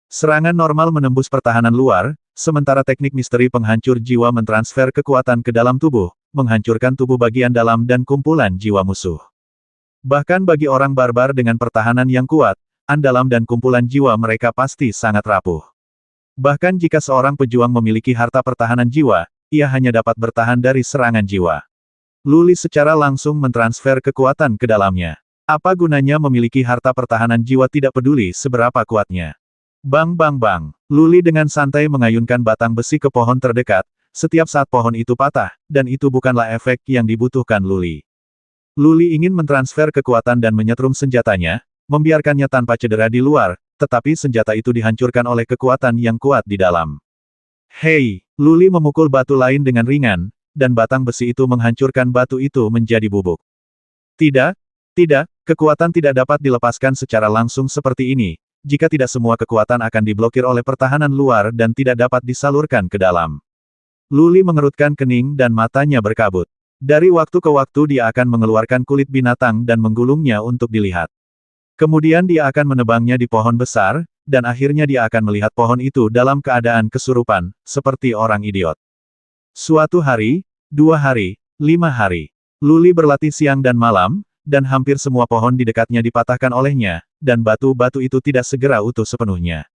Serangan normal menembus pertahanan luar, sementara teknik misteri penghancur jiwa mentransfer kekuatan ke dalam tubuh, menghancurkan tubuh bagian dalam dan kumpulan jiwa musuh. Bahkan bagi orang barbar dengan pertahanan yang kuat, andalam dan kumpulan jiwa mereka pasti sangat rapuh. Bahkan jika seorang pejuang memiliki harta pertahanan jiwa, ia hanya dapat bertahan dari serangan jiwa. Luli secara langsung mentransfer kekuatan ke dalamnya. Apa gunanya memiliki harta pertahanan jiwa tidak peduli seberapa kuatnya. Bang bang bang. Luli dengan santai mengayunkan batang besi ke pohon terdekat, setiap saat pohon itu patah, dan itu bukanlah efek yang dibutuhkan Luli. Luli ingin mentransfer kekuatan dan menyetrum senjatanya, membiarkannya tanpa cedera di luar, tetapi senjata itu dihancurkan oleh kekuatan yang kuat di dalam. Hei, Luli memukul batu lain dengan ringan, dan batang besi itu menghancurkan batu itu menjadi bubuk. Tidak, kekuatan tidak dapat dilepaskan secara langsung seperti ini, jika tidak semua kekuatan akan diblokir oleh pertahanan luar dan tidak dapat disalurkan ke dalam. Luli mengerutkan kening dan matanya berkabut. Dari waktu ke waktu dia akan mengeluarkan kulit binatang dan menggulungnya untuk dilihat. Kemudian dia akan menebangnya di pohon besar, dan akhirnya dia akan melihat pohon itu dalam keadaan kesurupan, seperti orang idiot. Suatu hari, 2 hari, 5 hari. Luli berlatih siang dan malam, dan hampir semua pohon di dekatnya dipatahkan olehnya, dan batu-batu itu tidak segera utuh sepenuhnya.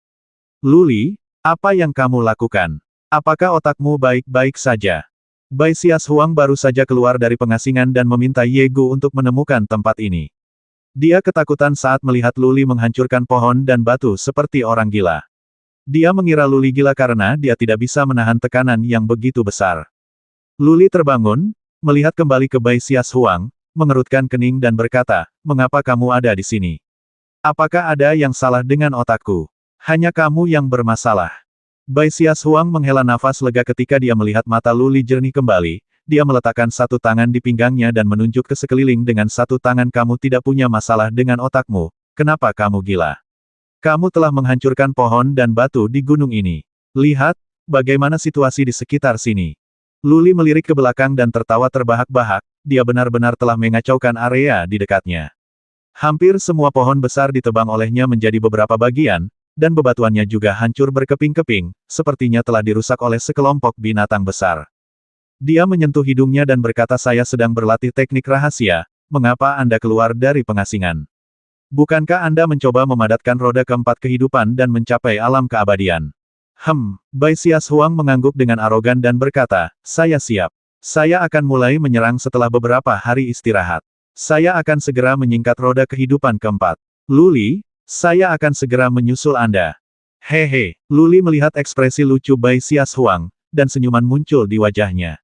Luli, apa yang kamu lakukan? Apakah otakmu baik-baik saja? Bai Xias Huang baru saja keluar dari pengasingan dan meminta Ye Gu untuk menemukan tempat ini. Dia ketakutan saat melihat Luli menghancurkan pohon dan batu seperti orang gila. Dia mengira Luli gila karena dia tidak bisa menahan tekanan yang begitu besar. Luli terbangun, melihat kembali ke Bai Xias Huang, mengerutkan kening dan berkata, "Mengapa kamu ada di sini? Apakah ada yang salah dengan otakku? Hanya kamu yang bermasalah." Bai Xias Huang menghela nafas lega ketika dia melihat mata Luli jernih kembali, dia meletakkan satu tangan di pinggangnya dan menunjuk ke sekeliling dengan satu tangan. "Kamu tidak punya masalah dengan otakmu, kenapa kamu gila?" Kamu telah menghancurkan pohon dan batu di gunung ini. Lihat, bagaimana situasi di sekitar sini. Luli melirik ke belakang dan tertawa terbahak-bahak, dia benar-benar telah mengacaukan area di dekatnya. Hampir semua pohon besar ditebang olehnya menjadi beberapa bagian, dan bebatuannya juga hancur berkeping-keping, sepertinya telah dirusak oleh sekelompok binatang besar. Dia menyentuh hidungnya dan berkata, saya sedang berlatih teknik rahasia, mengapa Anda keluar dari pengasingan? Bukankah Anda mencoba memadatkan roda keempat kehidupan dan mencapai alam keabadian? Bai Sias Huang mengangguk dengan arogan dan berkata, saya siap. Saya akan mulai menyerang setelah beberapa hari istirahat. Saya akan segera menyingkat roda kehidupan keempat. Luli, saya akan segera menyusul Anda. Hehe, Luli melihat ekspresi lucu Bai Sias Huang, dan senyuman muncul di wajahnya.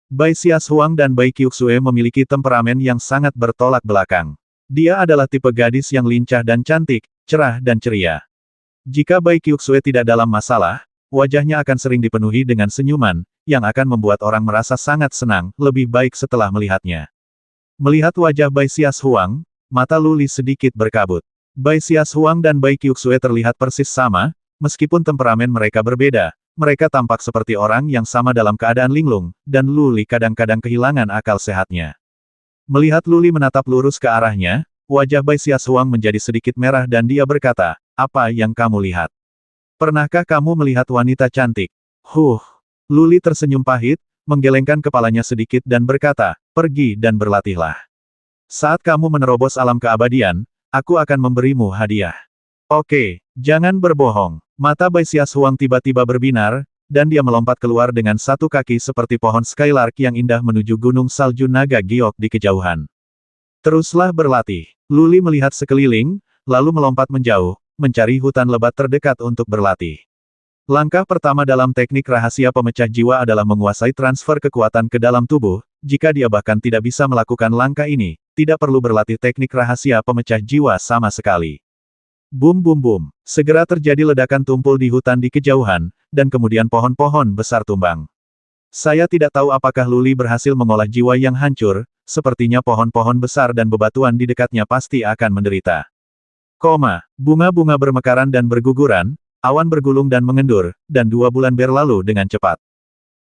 Bai Sias Huang dan Bai Qiuxue memiliki temperamen yang sangat bertolak belakang. Dia adalah tipe gadis yang lincah dan cantik, cerah dan ceria. Jika Bai Qiuxue tidak dalam masalah, wajahnya akan sering dipenuhi dengan senyuman, yang akan membuat orang merasa sangat senang, lebih baik setelah melihatnya. Melihat wajah Bai Sias Huang, mata Luli sedikit berkabut. Bai Sias Huang dan Bai Qiuxue terlihat persis sama, meskipun temperamen mereka berbeda, mereka tampak seperti orang yang sama dalam keadaan linglung, dan Luli kadang-kadang kehilangan akal sehatnya. Melihat Luli menatap lurus ke arahnya, wajah Bai Sias Huang menjadi sedikit merah dan dia berkata, apa yang kamu lihat? Pernahkah kamu melihat wanita cantik? Luli tersenyum pahit, menggelengkan kepalanya sedikit dan berkata, pergi dan berlatihlah. Saat kamu menerobos alam keabadian, aku akan memberimu hadiah. Oke, jangan berbohong. Mata Bai Sias Huang tiba-tiba berbinar, dan dia melompat keluar dengan satu kaki seperti pohon Skylark yang indah menuju gunung salju naga giok di kejauhan. Teruslah berlatih. Luli melihat sekeliling, lalu melompat menjauh, mencari hutan lebat terdekat untuk berlatih. Langkah pertama dalam teknik rahasia pemecah jiwa adalah menguasai transfer kekuatan ke dalam tubuh. Jika dia bahkan tidak bisa melakukan langkah ini, tidak perlu berlatih teknik rahasia pemecah jiwa sama sekali. Bum bum bum. Segera terjadi ledakan tumpul di hutan di kejauhan, dan kemudian pohon-pohon besar tumbang. Saya tidak tahu apakah Luli berhasil mengolah jiwa yang hancur, sepertinya pohon-pohon besar dan bebatuan di dekatnya pasti akan menderita. Bunga-bunga bermekaran dan berguguran, awan bergulung dan mengendur, dan 2 bulan berlalu dengan cepat.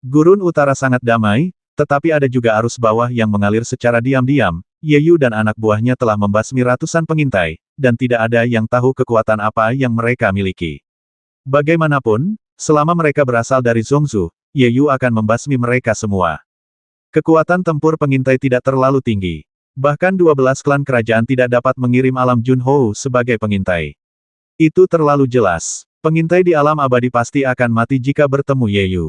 Gurun utara sangat damai, tetapi ada juga arus bawah yang mengalir secara diam-diam. Yeyu dan anak buahnya telah membasmi ratusan pengintai, dan tidak ada yang tahu kekuatan apa yang mereka miliki. Bagaimanapun, selama mereka berasal dari Zhongzhou, Yeyu akan membasmi mereka semua. Kekuatan tempur pengintai tidak terlalu tinggi. Bahkan 12 klan kerajaan tidak dapat mengirim alam Junhou sebagai pengintai. Itu terlalu jelas. Pengintai di alam abadi pasti akan mati jika bertemu Yeyu.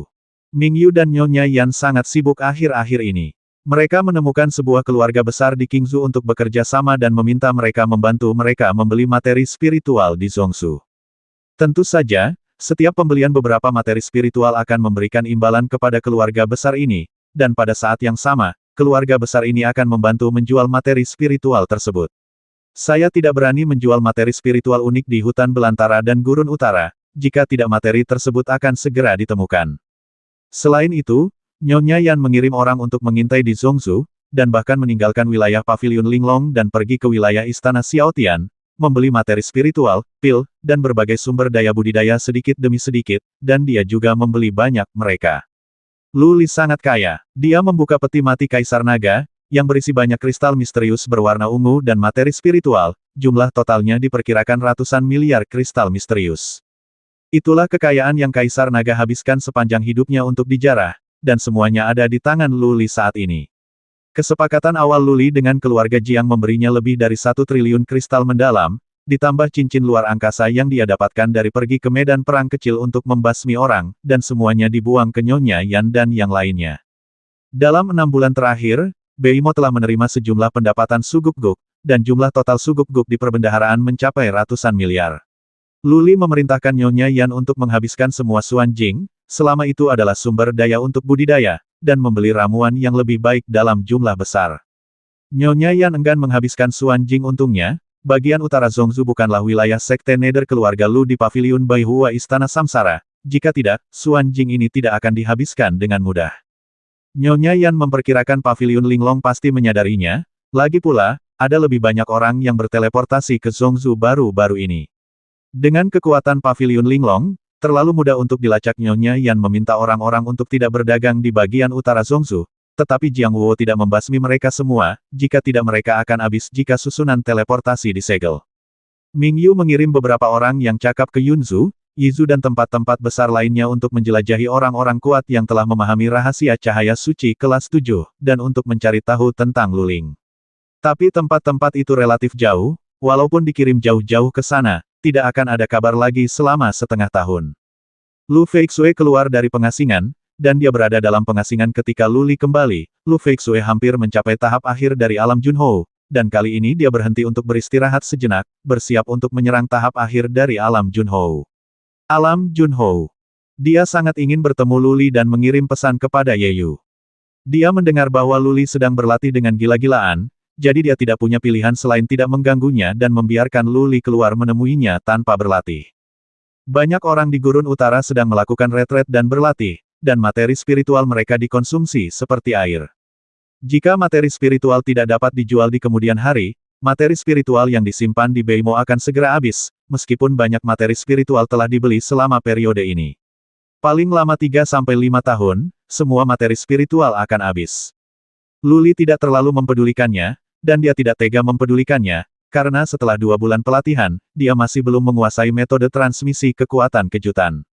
Mingyu dan Nyonya Yan sangat sibuk akhir-akhir ini. Mereka menemukan sebuah keluarga besar di Qingzhou untuk bekerja sama dan meminta mereka membantu mereka membeli materi spiritual di Zhongzhou. Tentu saja, setiap pembelian beberapa materi spiritual akan memberikan imbalan kepada keluarga besar ini, dan pada saat yang sama, keluarga besar ini akan membantu menjual materi spiritual tersebut. Saya tidak berani menjual materi spiritual unik di hutan belantara dan gurun utara, jika tidak materi tersebut akan segera ditemukan. Selain itu, Nyonya Yan mengirim orang untuk mengintai di Zhongzhou, dan bahkan meninggalkan wilayah Paviliun Linglong dan pergi ke wilayah Istana Xiaotian, membeli materi spiritual, pil, dan berbagai sumber daya budidaya sedikit demi sedikit, dan dia juga membeli banyak mereka. Luli sangat kaya. Dia membuka peti mati Kaisar Naga, yang berisi banyak kristal misterius berwarna ungu dan materi spiritual, jumlah totalnya diperkirakan ratusan miliar kristal misterius. Itulah kekayaan yang Kaisar Naga habiskan sepanjang hidupnya untuk dijarah, dan semuanya ada di tangan Luli saat ini. Kesepakatan awal Luli dengan keluarga Jiang memberinya lebih dari 1 triliun kristal mendalam, ditambah cincin luar angkasa yang dia dapatkan dari pergi ke medan perang kecil untuk membasmi orang, dan semuanya dibuang ke Nyonya Yan dan yang lainnya. Dalam 6 bulan terakhir, Beimo telah menerima sejumlah pendapatan suguk-guk, dan jumlah total suguk-guk di perbendaharaan mencapai ratusan miliar. Luli memerintahkan Nyonya Yan untuk menghabiskan semua Suan Jing, selama itu adalah sumber daya untuk budidaya, dan membeli ramuan yang lebih baik dalam jumlah besar. Nyonya Yan enggan menghabiskan Suan Jing untungnya, bagian utara Zhongzhou bukanlah wilayah sekte Nether keluarga Lu di Paviliun Baihua Istana Samsara, jika tidak, Suan Jing ini tidak akan dihabiskan dengan mudah. Nyonya Yan memperkirakan Paviliun Linglong pasti menyadarinya, lagi pula, ada lebih banyak orang yang berteleportasi ke Zhongzhou baru-baru ini. Dengan kekuatan Paviliun Linglong, terlalu mudah untuk dilacak. Nyonya Yan meminta orang-orang untuk tidak berdagang di bagian utara Zhongzhou, tetapi Jiang Wuo tidak membasmi mereka semua, jika tidak mereka akan habis jika susunan teleportasi disegel. Ming Yu mengirim beberapa orang yang cakap ke Yunzu, Yizhu dan tempat-tempat besar lainnya untuk menjelajahi orang-orang kuat yang telah memahami rahasia cahaya suci kelas 7, dan untuk mencari tahu tentang Luling. Tapi tempat-tempat itu relatif jauh, walaupun dikirim jauh-jauh ke sana, tidak akan ada kabar lagi selama setengah tahun. Lu Feixue keluar dari pengasingan, dan dia berada dalam pengasingan ketika Luli kembali. Lu Feixue hampir mencapai tahap akhir dari alam Junhou, dan kali ini dia berhenti untuk beristirahat sejenak, bersiap untuk menyerang tahap akhir dari alam Junhou. Alam Junhou. Dia sangat ingin bertemu Luli dan mengirim pesan kepada Ye Yu. Dia mendengar bahwa Luli sedang berlatih dengan gila-gilaan, jadi dia tidak punya pilihan selain tidak mengganggunya dan membiarkan Luli keluar menemuinya tanpa berlatih. Banyak orang di Gurun Utara sedang melakukan retret dan berlatih, dan materi spiritual mereka dikonsumsi seperti air. Jika materi spiritual tidak dapat dijual di kemudian hari, materi spiritual yang disimpan di Beimo akan segera habis, meskipun banyak materi spiritual telah dibeli selama periode ini. Paling lama 3-5 tahun, semua materi spiritual akan habis. Luli tidak terlalu mempedulikannya, dan dia tidak tega mempedulikannya, karena setelah 2 bulan pelatihan, dia masih belum menguasai metode transmisi kekuatan kejutan.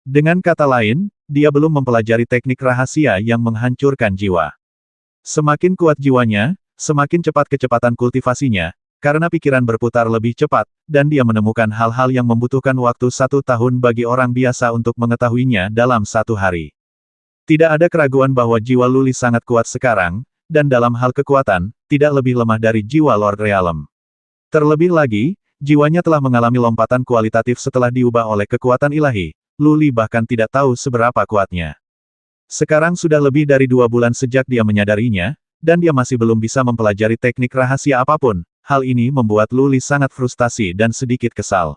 Dengan kata lain, dia belum mempelajari teknik rahasia yang menghancurkan jiwa. Semakin kuat jiwanya, semakin cepat kecepatan kultivasinya, karena pikiran berputar lebih cepat, dan dia menemukan hal-hal yang membutuhkan waktu 1 tahun bagi orang biasa untuk mengetahuinya dalam 1 hari. Tidak ada keraguan bahwa jiwa Luli sangat kuat sekarang, dan dalam hal kekuatan, tidak lebih lemah dari jiwa Lord Realm. Terlebih lagi, jiwanya telah mengalami lompatan kualitatif setelah diubah oleh kekuatan ilahi. Luli bahkan tidak tahu seberapa kuatnya. Sekarang sudah lebih dari 2 bulan sejak dia menyadarinya, dan dia masih belum bisa mempelajari teknik rahasia apapun. Hal ini membuat Luli sangat frustasi dan sedikit kesal.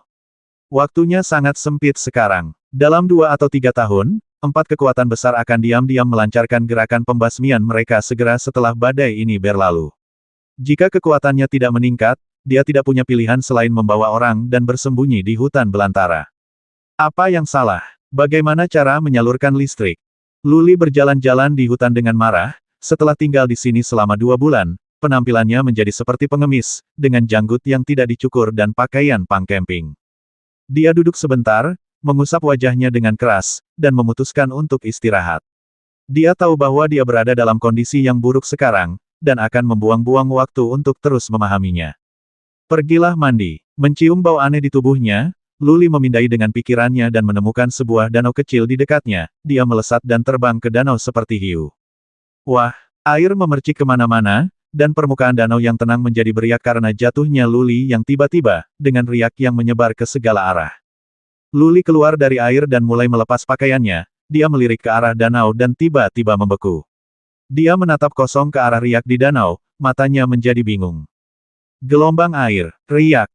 Waktunya sangat sempit sekarang. Dalam 2 atau 3 tahun, 4 kekuatan besar akan diam-diam melancarkan gerakan pembasmian mereka segera setelah badai ini berlalu. Jika kekuatannya tidak meningkat, dia tidak punya pilihan selain membawa orang dan bersembunyi di hutan belantara. Apa yang salah? Bagaimana cara menyalurkan listrik? Luli berjalan-jalan di hutan dengan marah. Setelah tinggal di sini selama 2 bulan, penampilannya menjadi seperti pengemis, dengan janggut yang tidak dicukur dan pakaian punk camping. Dia duduk sebentar, mengusap wajahnya dengan keras, dan memutuskan untuk istirahat. Dia tahu bahwa dia berada dalam kondisi yang buruk sekarang, dan akan membuang-buang waktu untuk terus memahaminya. Pergilah mandi. Mencium bau aneh di tubuhnya, Luli memindai dengan pikirannya dan menemukan sebuah danau kecil di dekatnya. Dia melesat dan terbang ke danau seperti hiu. Wah, air memercik kemana-mana, dan permukaan danau yang tenang menjadi beriak karena jatuhnya Luli yang tiba-tiba, dengan riak yang menyebar ke segala arah. Luli keluar dari air dan mulai melepas pakaiannya. Dia melirik ke arah danau dan tiba-tiba membeku. Dia menatap kosong ke arah riak di danau, matanya menjadi bingung. Gelombang air, riak,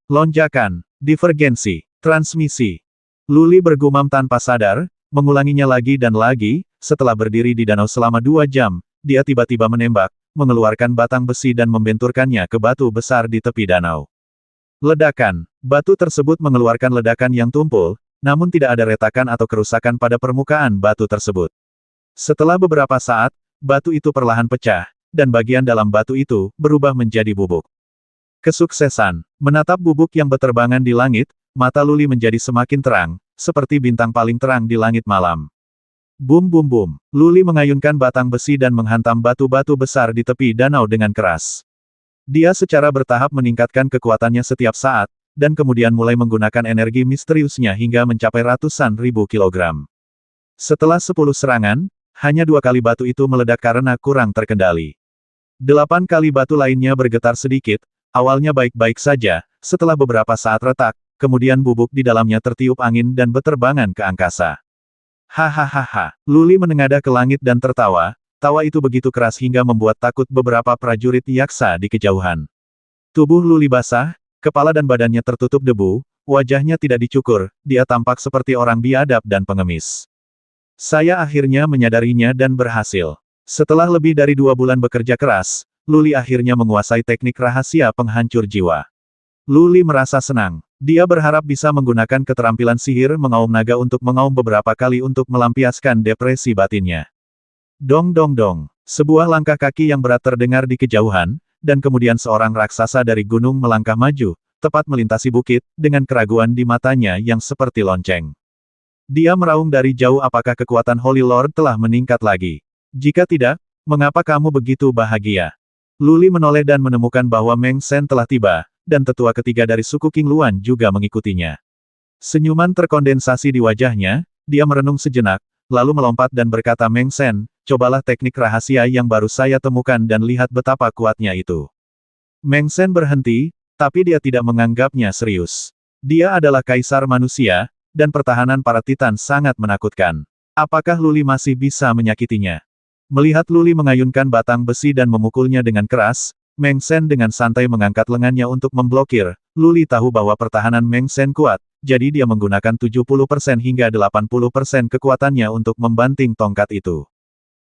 lonjakan, divergensi, transmisi. Luli bergumam tanpa sadar, mengulanginya lagi dan lagi. Setelah berdiri di danau selama 2 jam, dia tiba-tiba menembak, mengeluarkan batang besi dan membenturkannya ke batu besar di tepi danau. Ledakan. Batu tersebut mengeluarkan ledakan yang tumpul, namun tidak ada retakan atau kerusakan pada permukaan batu tersebut. Setelah beberapa saat, batu itu perlahan pecah, dan bagian dalam batu itu berubah menjadi bubuk. Kesuksesan. Menatap bubuk yang berterbangan di langit, mata Luli menjadi semakin terang, seperti bintang paling terang di langit malam. Bum bum bum. Luli mengayunkan batang besi dan menghantam batu-batu besar di tepi danau dengan keras. Dia secara bertahap meningkatkan kekuatannya setiap saat, dan kemudian mulai menggunakan energi misteriusnya hingga mencapai ratusan ribu kilogram. Setelah 10 serangan, hanya 2 kali batu itu meledak karena kurang terkendali. 8 kali batu lainnya bergetar sedikit, awalnya baik-baik saja, setelah beberapa saat retak, kemudian bubuk di dalamnya tertiup angin dan berterbangan ke angkasa. Hahaha, Luli menengadah ke langit dan tertawa, tawa itu begitu keras hingga membuat takut beberapa prajurit yaksa di kejauhan. Tubuh Luli basah, kepala dan badannya tertutup debu, wajahnya tidak dicukur, dia tampak seperti orang biadab dan pengemis. Saya akhirnya menyadarinya dan berhasil. Setelah lebih dari 2 bulan bekerja keras, Luli akhirnya menguasai teknik rahasia penghancur jiwa. Luli merasa senang. Dia berharap bisa menggunakan keterampilan sihir mengaum naga untuk mengaum beberapa kali untuk melampiaskan depresi batinnya. Dong dong dong. Sebuah langkah kaki yang berat terdengar di kejauhan, dan kemudian seorang raksasa dari gunung melangkah maju, tepat melintasi bukit, dengan keraguan di matanya yang seperti lonceng. Dia meraung dari jauh, apakah kekuatan Holy Lord telah meningkat lagi? Jika tidak, mengapa kamu begitu bahagia? Luli menoleh dan menemukan bahwa Meng Sen telah tiba, dan tetua ketiga dari suku King Luan juga mengikutinya. Senyuman terkondensasi di wajahnya, dia merenung sejenak, lalu melompat dan berkata, Meng Sen, cobalah teknik rahasia yang baru saya temukan dan lihat betapa kuatnya itu. Meng Sen berhenti, tapi dia tidak menganggapnya serius. Dia adalah kaisar manusia, dan pertahanan para Titan sangat menakutkan. Apakah Luli masih bisa menyakitinya? Melihat Luli mengayunkan batang besi dan memukulnya dengan keras, Meng Sen dengan santai mengangkat lengannya untuk memblokir. Luli tahu bahwa pertahanan Meng Sen kuat, jadi dia menggunakan 70% hingga 80% kekuatannya untuk membanting tongkat itu.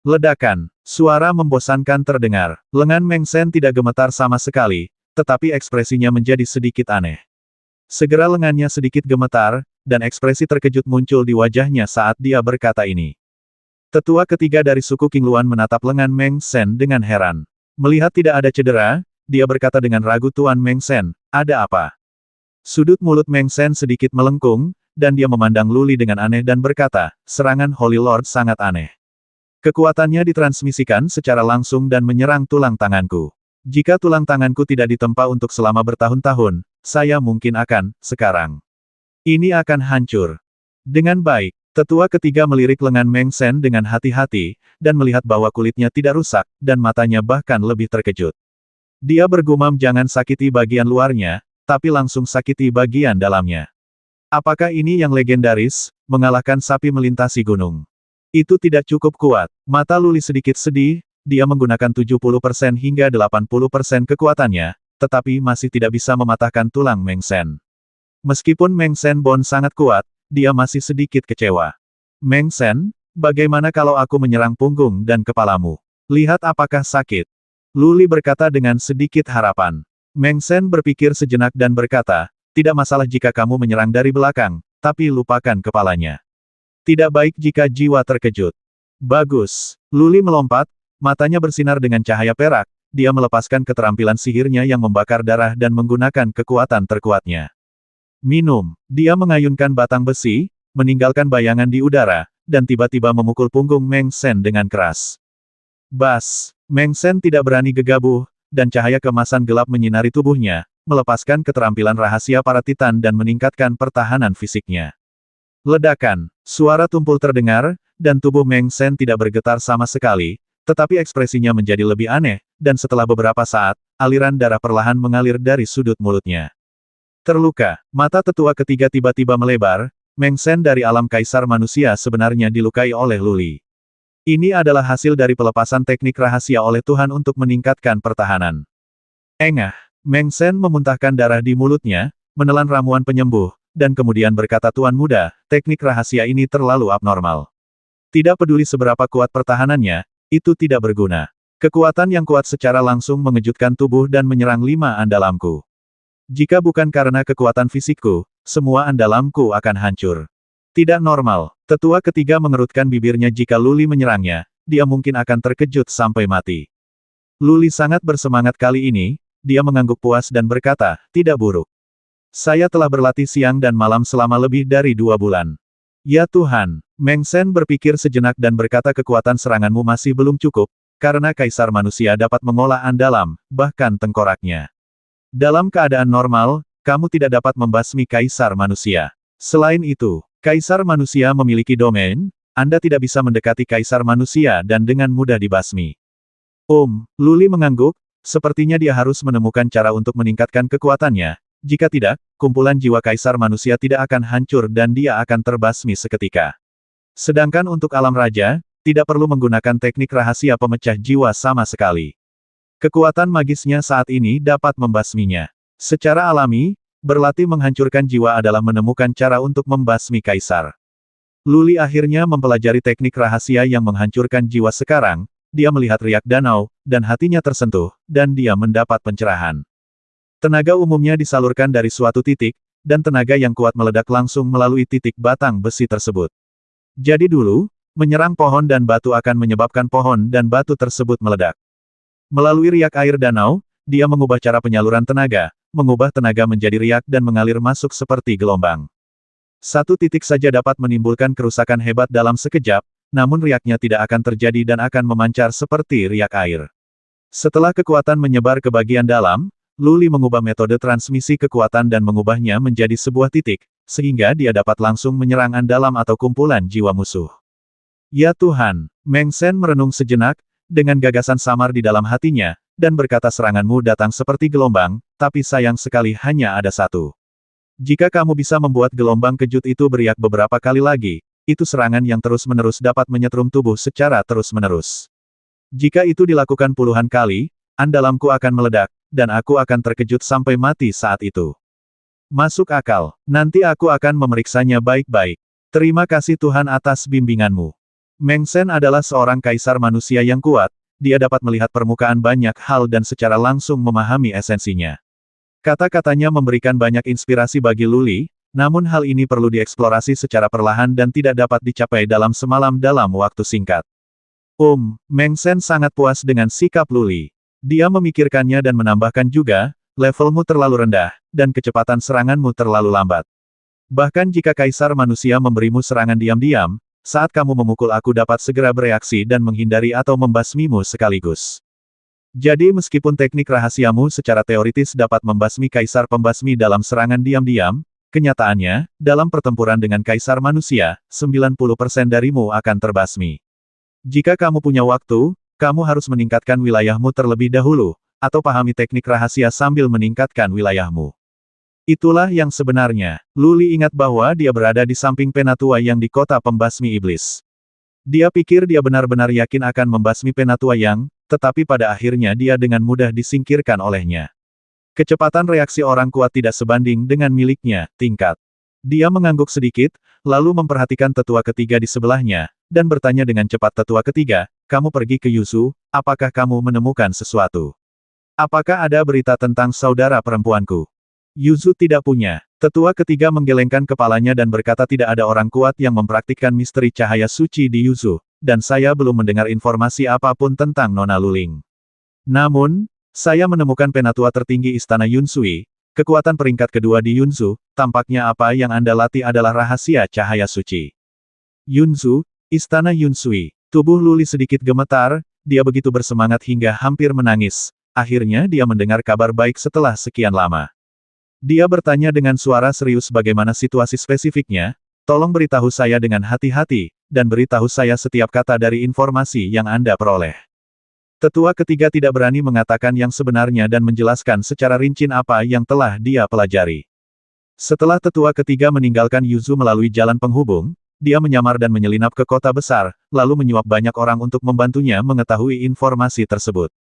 Ledakan. Suara membosankan terdengar. Lengan Meng Sen tidak gemetar sama sekali, tetapi ekspresinya menjadi sedikit aneh. Segera lengannya sedikit gemetar, dan ekspresi terkejut muncul di wajahnya saat dia berkata ini. Tetua ketiga dari suku King Luan menatap lengan Meng Sen dengan heran. Melihat tidak ada cedera, dia berkata dengan ragu, Tuan Meng Sen, ada apa? Sudut mulut Meng Sen sedikit melengkung, dan dia memandang Luli dengan aneh dan berkata, serangan Holy Lord sangat aneh. Kekuatannya ditransmisikan secara langsung dan menyerang tulang tanganku. Jika tulang tanganku tidak ditempa untuk selama bertahun-tahun, saya mungkin akan, sekarang. Ini akan hancur. Dengan baik, tetua ketiga melirik lengan Meng Sen dengan hati-hati, dan melihat bahwa kulitnya tidak rusak, dan matanya bahkan lebih terkejut. Dia bergumam, jangan sakiti bagian luarnya, tapi langsung sakiti bagian dalamnya. Apakah ini yang legendaris, mengalahkan sapi melintasi gunung? Itu tidak cukup kuat. Mata Luli sedikit sedih, dia menggunakan 70% hingga 80% kekuatannya, tetapi masih tidak bisa mematahkan tulang Meng Sen. Meskipun Meng Sen Bon sangat kuat, dia masih sedikit kecewa. Meng Sen, bagaimana kalau aku menyerang punggung dan kepalamu? Lihat apakah sakit? Luli berkata dengan sedikit harapan. Meng Sen berpikir sejenak dan berkata, tidak masalah jika kamu menyerang dari belakang, tapi lupakan kepalanya. Tidak baik jika jiwa terkejut. Bagus. Luli melompat, matanya bersinar dengan cahaya perak, dia melepaskan keterampilan sihirnya yang membakar darah dan menggunakan kekuatan terkuatnya. Minum. Dia mengayunkan batang besi, meninggalkan bayangan di udara, dan tiba-tiba memukul punggung Meng Sen dengan keras. Bas. Meng Sen tidak berani gegabah, dan cahaya keemasan gelap menyinari tubuhnya, melepaskan keterampilan rahasia para Titan dan meningkatkan pertahanan fisiknya. Ledakan. Suara tumpul terdengar, dan tubuh Meng Sen tidak bergetar sama sekali, tetapi ekspresinya menjadi lebih aneh, dan setelah beberapa saat, aliran darah perlahan mengalir dari sudut mulutnya. Terluka. Mata tetua ketiga tiba-tiba melebar, Meng Sen dari alam kaisar manusia sebenarnya dilukai oleh Luli. Ini adalah hasil dari pelepasan teknik rahasia oleh Tuhan untuk meningkatkan pertahanan. Engah. Meng Sen memuntahkan darah di mulutnya, menelan ramuan penyembuh, dan kemudian berkata, Tuan muda, teknik rahasia ini terlalu abnormal. Tidak peduli seberapa kuat pertahanannya, itu tidak berguna. Kekuatan yang kuat secara langsung mengejutkan tubuh dan menyerang 5 andalamku. Jika bukan karena kekuatan fisikku, semua andalamku akan hancur. Tidak normal. Tetua ketiga mengerutkan bibirnya, jika Luli menyerangnya, dia mungkin akan terkejut sampai mati. Luli sangat bersemangat kali ini, dia mengangguk puas dan berkata, tidak buruk. Saya telah berlatih siang dan malam selama lebih dari 2 bulan. Ya Tuhan, Meng Sen berpikir sejenak dan berkata, kekuatan seranganmu masih belum cukup, karena kaisar manusia dapat mengolah andalam, bahkan tengkoraknya. Dalam keadaan normal, kamu tidak dapat membasmi kaisar manusia. Selain itu, kaisar manusia memiliki domain, Anda tidak bisa mendekati kaisar manusia dan dengan mudah dibasmi. Luli mengangguk, sepertinya dia harus menemukan cara untuk meningkatkan kekuatannya. Jika tidak, kumpulan jiwa kaisar manusia tidak akan hancur dan dia akan terbasmi seketika. Sedangkan untuk alam raja, tidak perlu menggunakan teknik rahasia pemecah jiwa sama sekali. Kekuatan magisnya saat ini dapat membasminya. Secara alami, berlatih menghancurkan jiwa adalah menemukan cara untuk membasmi kaisar. Luli akhirnya mempelajari teknik rahasia yang menghancurkan jiwa sekarang, dia melihat riak danau, dan hatinya tersentuh, dan dia mendapat pencerahan. Tenaga umumnya disalurkan dari suatu titik, dan tenaga yang kuat meledak langsung melalui titik batang besi tersebut. Jadi dulu, menyerang pohon dan batu akan menyebabkan pohon dan batu tersebut meledak. Melalui riak air danau, dia mengubah cara penyaluran tenaga, mengubah tenaga menjadi riak dan mengalir masuk seperti gelombang. Satu titik saja dapat menimbulkan kerusakan hebat dalam sekejap, namun riaknya tidak akan terjadi dan akan memancar seperti riak air. Setelah kekuatan menyebar ke bagian dalam, Lu Li mengubah metode transmisi kekuatan dan mengubahnya menjadi sebuah titik, sehingga dia dapat langsung menyerang andalam atau kumpulan jiwa musuh. Ya Tuhan, Meng Shen merenung sejenak, dengan gagasan samar di dalam hatinya, dan berkata seranganmu datang seperti gelombang, tapi sayang sekali hanya ada satu. Jika kamu bisa membuat gelombang kejut itu beriak beberapa kali lagi, itu serangan yang terus-menerus dapat menyetrum tubuh secara terus-menerus. Jika itu dilakukan puluhan kali, andalamku akan meledak, dan aku akan terkejut sampai mati saat itu. Masuk akal, nanti aku akan memeriksanya baik-baik. Terima kasih Tuhan atas bimbinganmu. Meng Shen adalah seorang kaisar manusia yang kuat, dia dapat melihat permukaan banyak hal dan secara langsung memahami esensinya. Kata-katanya memberikan banyak inspirasi bagi Lu Li, namun hal ini perlu dieksplorasi secara perlahan dan tidak dapat dicapai dalam semalam dalam waktu singkat. Meng Shen sangat puas dengan sikap Lu Li. Dia memikirkannya dan menambahkan juga, levelmu terlalu rendah, dan kecepatan seranganmu terlalu lambat. Bahkan jika kaisar manusia memberimu serangan diam-diam, saat kamu memukul aku dapat segera bereaksi dan menghindari atau membasmimu sekaligus. Jadi meskipun teknik rahasiamu secara teoritis dapat membasmi kaisar pembasmi dalam serangan diam-diam, kenyataannya, dalam pertempuran dengan kaisar manusia, 90% darimu akan terbasmi. Jika kamu punya waktu, kamu harus meningkatkan wilayahmu terlebih dahulu, atau pahami teknik rahasia sambil meningkatkan wilayahmu. Itulah yang sebenarnya. Lu Li ingat bahwa dia berada di samping Penatua yang di kota pembasmi iblis. Dia pikir dia benar-benar yakin akan membasmi Penatua yang, tetapi pada akhirnya dia dengan mudah disingkirkan olehnya. Kecepatan reaksi orang kuat tidak sebanding dengan miliknya, tingkat. Dia mengangguk sedikit, lalu memperhatikan tetua ketiga di sebelahnya, dan bertanya dengan cepat tetua ketiga, kamu pergi ke Yuzu, apakah kamu menemukan sesuatu? Apakah ada berita tentang saudara perempuanku? Yuzu tidak punya. Tetua ketiga menggelengkan kepalanya dan berkata tidak ada orang kuat yang mempraktikkan misteri cahaya suci di Yuzu, dan saya belum mendengar informasi apapun tentang Nona Luling. Namun, saya menemukan penatua tertinggi Istana Yunsui, kekuatan peringkat kedua di Yunzu, tampaknya apa yang Anda latih adalah rahasia cahaya suci. Yunzu, Istana Yunsui. Tubuh Lu Li sedikit gemetar, dia begitu bersemangat hingga hampir menangis. Akhirnya dia mendengar kabar baik setelah sekian lama. Dia bertanya dengan suara serius bagaimana situasi spesifiknya, tolong beritahu saya dengan hati-hati, dan beritahu saya setiap kata dari informasi yang Anda peroleh. Tetua ketiga tidak berani mengatakan yang sebenarnya dan menjelaskan secara rinci apa yang telah dia pelajari. Setelah tetua ketiga meninggalkan Yuzu melalui jalan penghubung, dia menyamar dan menyelinap ke kota besar, lalu menyuap banyak orang untuk membantunya mengetahui informasi tersebut.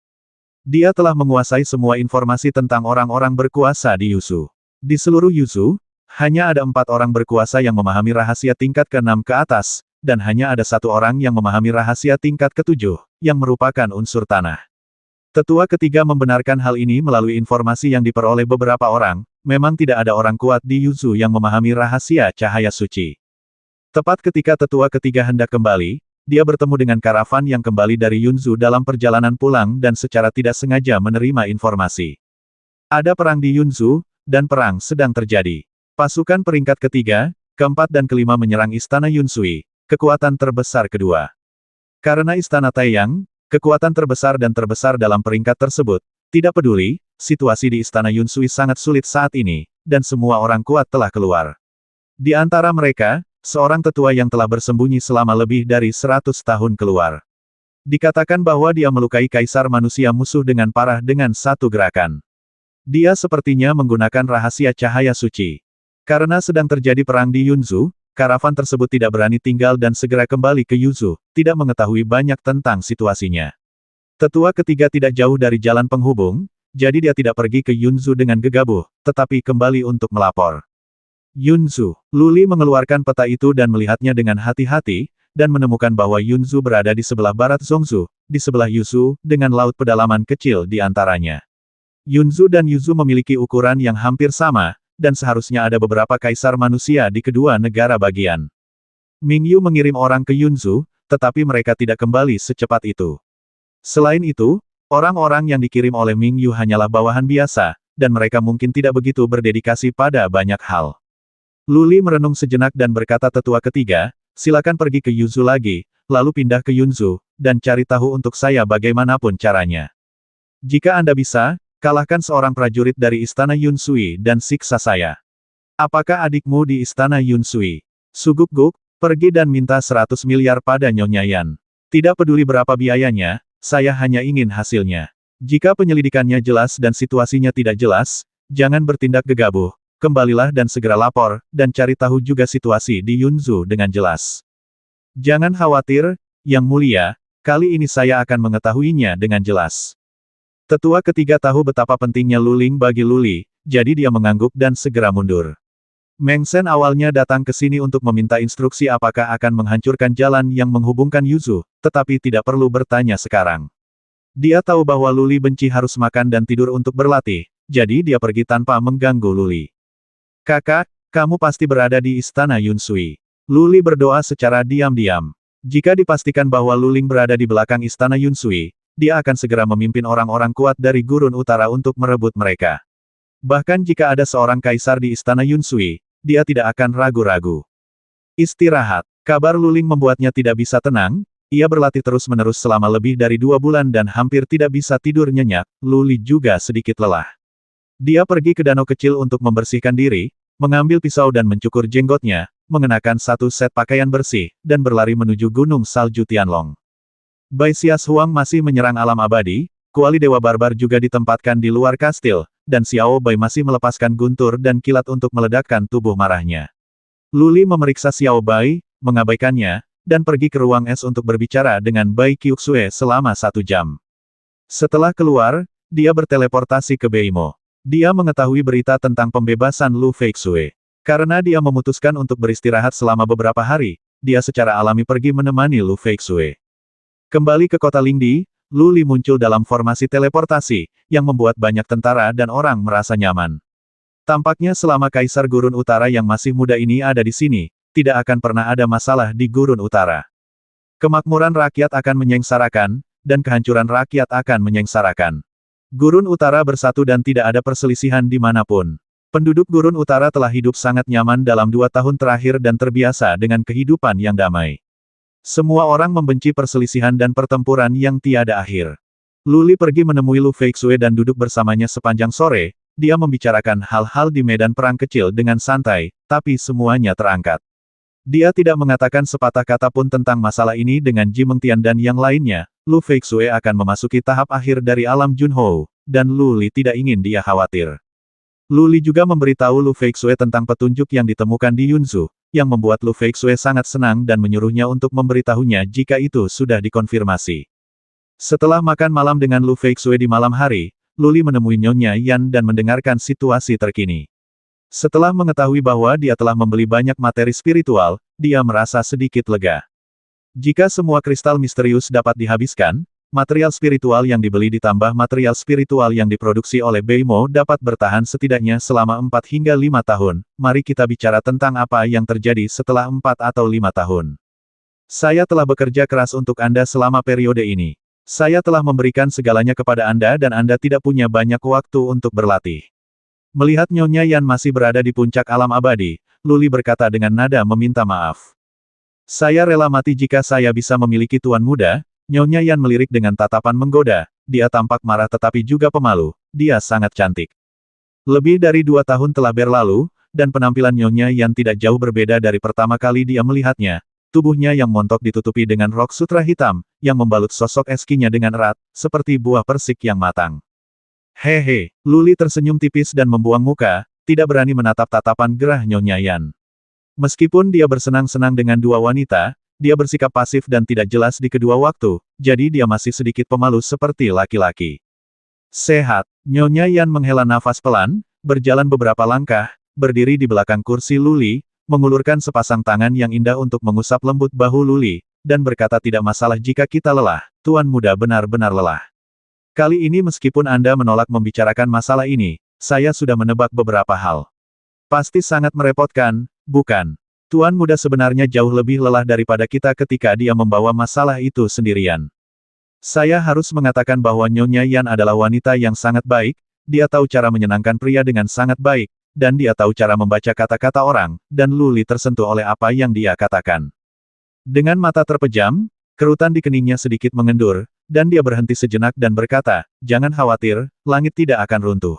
Dia telah menguasai semua informasi tentang orang-orang berkuasa di Yuzu. Di seluruh Yuzu, hanya ada 4 orang berkuasa yang memahami rahasia tingkat ke-6 ke atas, dan hanya ada 1 orang yang memahami rahasia tingkat ke-7, yang merupakan unsur tanah. Tetua ketiga membenarkan hal ini melalui informasi yang diperoleh beberapa orang, memang tidak ada orang kuat di Yuzu yang memahami rahasia cahaya suci. Tepat ketika tetua ketiga hendak kembali, dia bertemu dengan karavan yang kembali dari Yunzu dalam perjalanan pulang dan secara tidak sengaja menerima informasi. Ada perang di Yunzu, dan perang sedang terjadi. Pasukan peringkat ketiga, keempat dan kelima menyerang Istana Yunsui, kekuatan terbesar kedua. Karena Istana Taiyang, kekuatan terbesar dan terbesar dalam peringkat tersebut, tidak peduli, situasi di Istana Yunsui sangat sulit saat ini, dan semua orang kuat telah keluar. Di antara mereka, seorang tetua yang telah bersembunyi selama lebih dari 100 tahun keluar. Dikatakan bahwa dia melukai kaisar manusia musuh dengan parah dengan satu gerakan. Dia sepertinya menggunakan rahasia cahaya suci. Karena sedang terjadi perang di Yunzu, karavan tersebut tidak berani tinggal dan segera kembali ke Yuzu, tidak mengetahui banyak tentang situasinya. Tetua ketiga tidak jauh dari jalan penghubung, jadi dia tidak pergi ke Yunzu dengan gegabah, tetapi kembali untuk melapor. Yunzu. Lu Li mengeluarkan peta itu dan melihatnya dengan hati-hati, dan menemukan bahwa Yunzu berada di sebelah barat Zhongzu, di sebelah Yuzu, dengan laut pedalaman kecil di antaranya. Yunzu dan Yuzu memiliki ukuran yang hampir sama, dan seharusnya ada beberapa kaisar manusia di kedua negara bagian. Mingyu mengirim orang ke Yunzu, tetapi mereka tidak kembali secepat itu. Selain itu, orang-orang yang dikirim oleh Mingyu hanyalah bawahan biasa, dan mereka mungkin tidak begitu berdedikasi pada banyak hal. Lu Li merenung sejenak dan berkata tetua ketiga, silakan pergi ke Yunzu lagi, lalu pindah ke Yunzu, dan cari tahu untuk saya bagaimanapun caranya. Jika Anda bisa, kalahkan seorang prajurit dari Istana Yunsui dan siksa saya. Apakah adikmu di Istana Yunsui? Suguk-guk, pergi dan minta 100 miliar pada Nyonya Yan. Tidak peduli berapa biayanya, saya hanya ingin hasilnya. Jika penyelidikannya jelas dan situasinya tidak jelas, jangan bertindak gegabah, kembalilah dan segera lapor, dan cari tahu juga situasi di Yunzu dengan jelas. Jangan khawatir, Yang Mulia, kali ini saya akan mengetahuinya dengan jelas. Tetua ketiga tahu betapa pentingnya Lu Ling bagi Lu Li, jadi dia mengangguk dan segera mundur. Meng Shen awalnya datang ke sini untuk meminta instruksi apakah akan menghancurkan jalan yang menghubungkan Yunzu, tetapi tidak perlu bertanya sekarang. Dia tahu bahwa Lu Li benci harus makan dan tidur untuk berlatih, jadi dia pergi tanpa mengganggu Lu Li. Kakak, kamu pasti berada di Istana Yunsui. Lu Li berdoa secara diam-diam. Jika dipastikan bahwa Lu Ling berada di belakang Istana Yunsui, dia akan segera memimpin orang-orang kuat dari Gurun Utara untuk merebut mereka. Bahkan jika ada seorang kaisar di Istana Yunsui, dia tidak akan ragu-ragu. Istirahat. Kabar Lu Ling membuatnya tidak bisa tenang, ia berlatih terus-menerus selama lebih dari 2 bulan dan hampir tidak bisa tidur nyenyak, Lu Li juga sedikit lelah. Dia pergi ke danau kecil untuk membersihkan diri, mengambil pisau dan mencukur jenggotnya, mengenakan satu set pakaian bersih, dan berlari menuju gunung salju Tianlong. Bai Xias Huang masih menyerang alam abadi, kuali dewa barbar juga ditempatkan di luar kastil, dan Xiao Bai masih melepaskan guntur dan kilat untuk meledakkan tubuh marahnya. Lu Li memeriksa Xiao Bai, mengabaikannya, dan pergi ke ruang es untuk berbicara dengan Bai Qiuxue selama 1 jam. Setelah keluar, dia berteleportasi ke Beimo. Dia mengetahui berita tentang pembebasan Lu Feixue. Karena dia memutuskan untuk beristirahat selama beberapa hari, dia secara alami pergi menemani Lu Feixue. Kembali ke kota Lingdi, Lu Li muncul dalam formasi teleportasi, yang membuat banyak tentara dan orang merasa nyaman. Tampaknya selama Kaisar Gurun Utara yang masih muda ini ada di sini, tidak akan pernah ada masalah di Gurun Utara. Kemakmuran rakyat akan menyengsarakan, dan kehancuran rakyat akan menyengsarakan. Gurun Utara bersatu dan tidak ada perselisihan dimanapun. Penduduk Gurun Utara telah hidup sangat nyaman dalam 2 tahun terakhir dan terbiasa dengan kehidupan yang damai. Semua orang membenci perselisihan dan pertempuran yang tiada akhir. Lu Li pergi menemui Lu Feixue dan duduk bersamanya sepanjang sore, dia membicarakan hal-hal di medan perang kecil dengan santai, tapi semuanya terangkat. Dia tidak mengatakan sepatah kata pun tentang masalah ini dengan Ji Mengtian dan yang lainnya. Lu Feixue akan memasuki tahap akhir dari alam Junhou, dan Lu Li tidak ingin dia khawatir. Lu Li juga memberitahu Lu Feixue tentang petunjuk yang ditemukan di Yunzu, yang membuat Lu Feixue sangat senang dan menyuruhnya untuk memberitahunya jika itu sudah dikonfirmasi. Setelah makan malam dengan Lu Feixue di malam hari, Lu Li menemui Nyonya Yan dan mendengarkan situasi terkini. Setelah mengetahui bahwa dia telah membeli banyak materi spiritual, dia merasa sedikit lega. Jika semua kristal misterius dapat dihabiskan, material spiritual yang dibeli ditambah material spiritual yang diproduksi oleh Beimo dapat bertahan setidaknya selama 4 hingga 5 tahun. Mari kita bicara tentang apa yang terjadi setelah 4 atau 5 tahun. Saya telah bekerja keras untuk Anda selama periode ini. Saya telah memberikan segalanya kepada Anda dan Anda tidak punya banyak waktu untuk berlatih. Melihat Nyonya Yan masih berada di puncak alam abadi, Lu Li berkata dengan nada meminta maaf. Saya rela mati jika saya bisa memiliki tuan muda. Nyonya Yan melirik dengan tatapan menggoda, dia tampak marah tetapi juga pemalu, dia sangat cantik. Lebih dari 2 tahun telah berlalu, dan penampilan Nyonya Yan tidak jauh berbeda dari pertama kali dia melihatnya. Tubuhnya yang montok ditutupi dengan rok sutra hitam, yang membalut sosok eskinya dengan erat, seperti buah persik yang matang. Hehe, Lu Li tersenyum tipis dan membuang muka, tidak berani menatap tatapan gerah Nyonya Yan. Meskipun dia bersenang-senang dengan 2 wanita, dia bersikap pasif dan tidak jelas di kedua waktu, jadi dia masih sedikit pemalu seperti laki-laki. Sehat, Nyonya Yan menghela nafas pelan, berjalan beberapa langkah, berdiri di belakang kursi Lu Li, mengulurkan sepasang tangan yang indah untuk mengusap lembut bahu Lu Li, dan berkata tidak masalah jika kita lelah, Tuan Muda benar-benar lelah. Kali ini meskipun Anda menolak membicarakan masalah ini, saya sudah menebak beberapa hal. Pasti sangat merepotkan, bukan? Tuan muda sebenarnya jauh lebih lelah daripada kita ketika dia membawa masalah itu sendirian. Saya harus mengatakan bahwa Nyonya Yan adalah wanita yang sangat baik, dia tahu cara menyenangkan pria dengan sangat baik, dan dia tahu cara membaca kata-kata orang, dan Lu Li tersentuh oleh apa yang dia katakan. Dengan mata terpejam, kerutan di keningnya sedikit mengendur, dan dia berhenti sejenak dan berkata, "Jangan khawatir, langit tidak akan runtuh.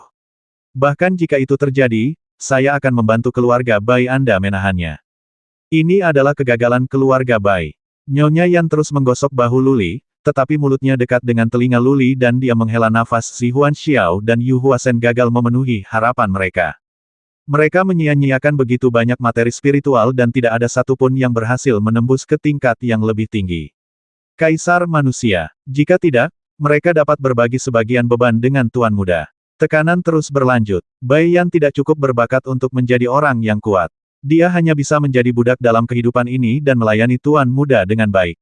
Bahkan jika itu terjadi, saya akan membantu keluarga Bai Anda menahannya." Ini adalah kegagalan keluarga Bai. Nyonya Yan terus menggosok bahu Lu Li, tetapi mulutnya dekat dengan telinga Lu Li dan dia menghela nafas. Si Huan Xiao dan Yu Huasen gagal memenuhi harapan mereka. Mereka menyia-nyiakan begitu banyak materi spiritual dan tidak ada satupun yang berhasil menembus ke tingkat yang lebih tinggi. Kaisar manusia. Jika tidak, mereka dapat berbagi sebagian beban dengan Tuan Muda. Tekanan terus berlanjut. Bai Yan tidak cukup berbakat untuk menjadi orang yang kuat. Dia hanya bisa menjadi budak dalam kehidupan ini dan melayani Tuan Muda dengan baik.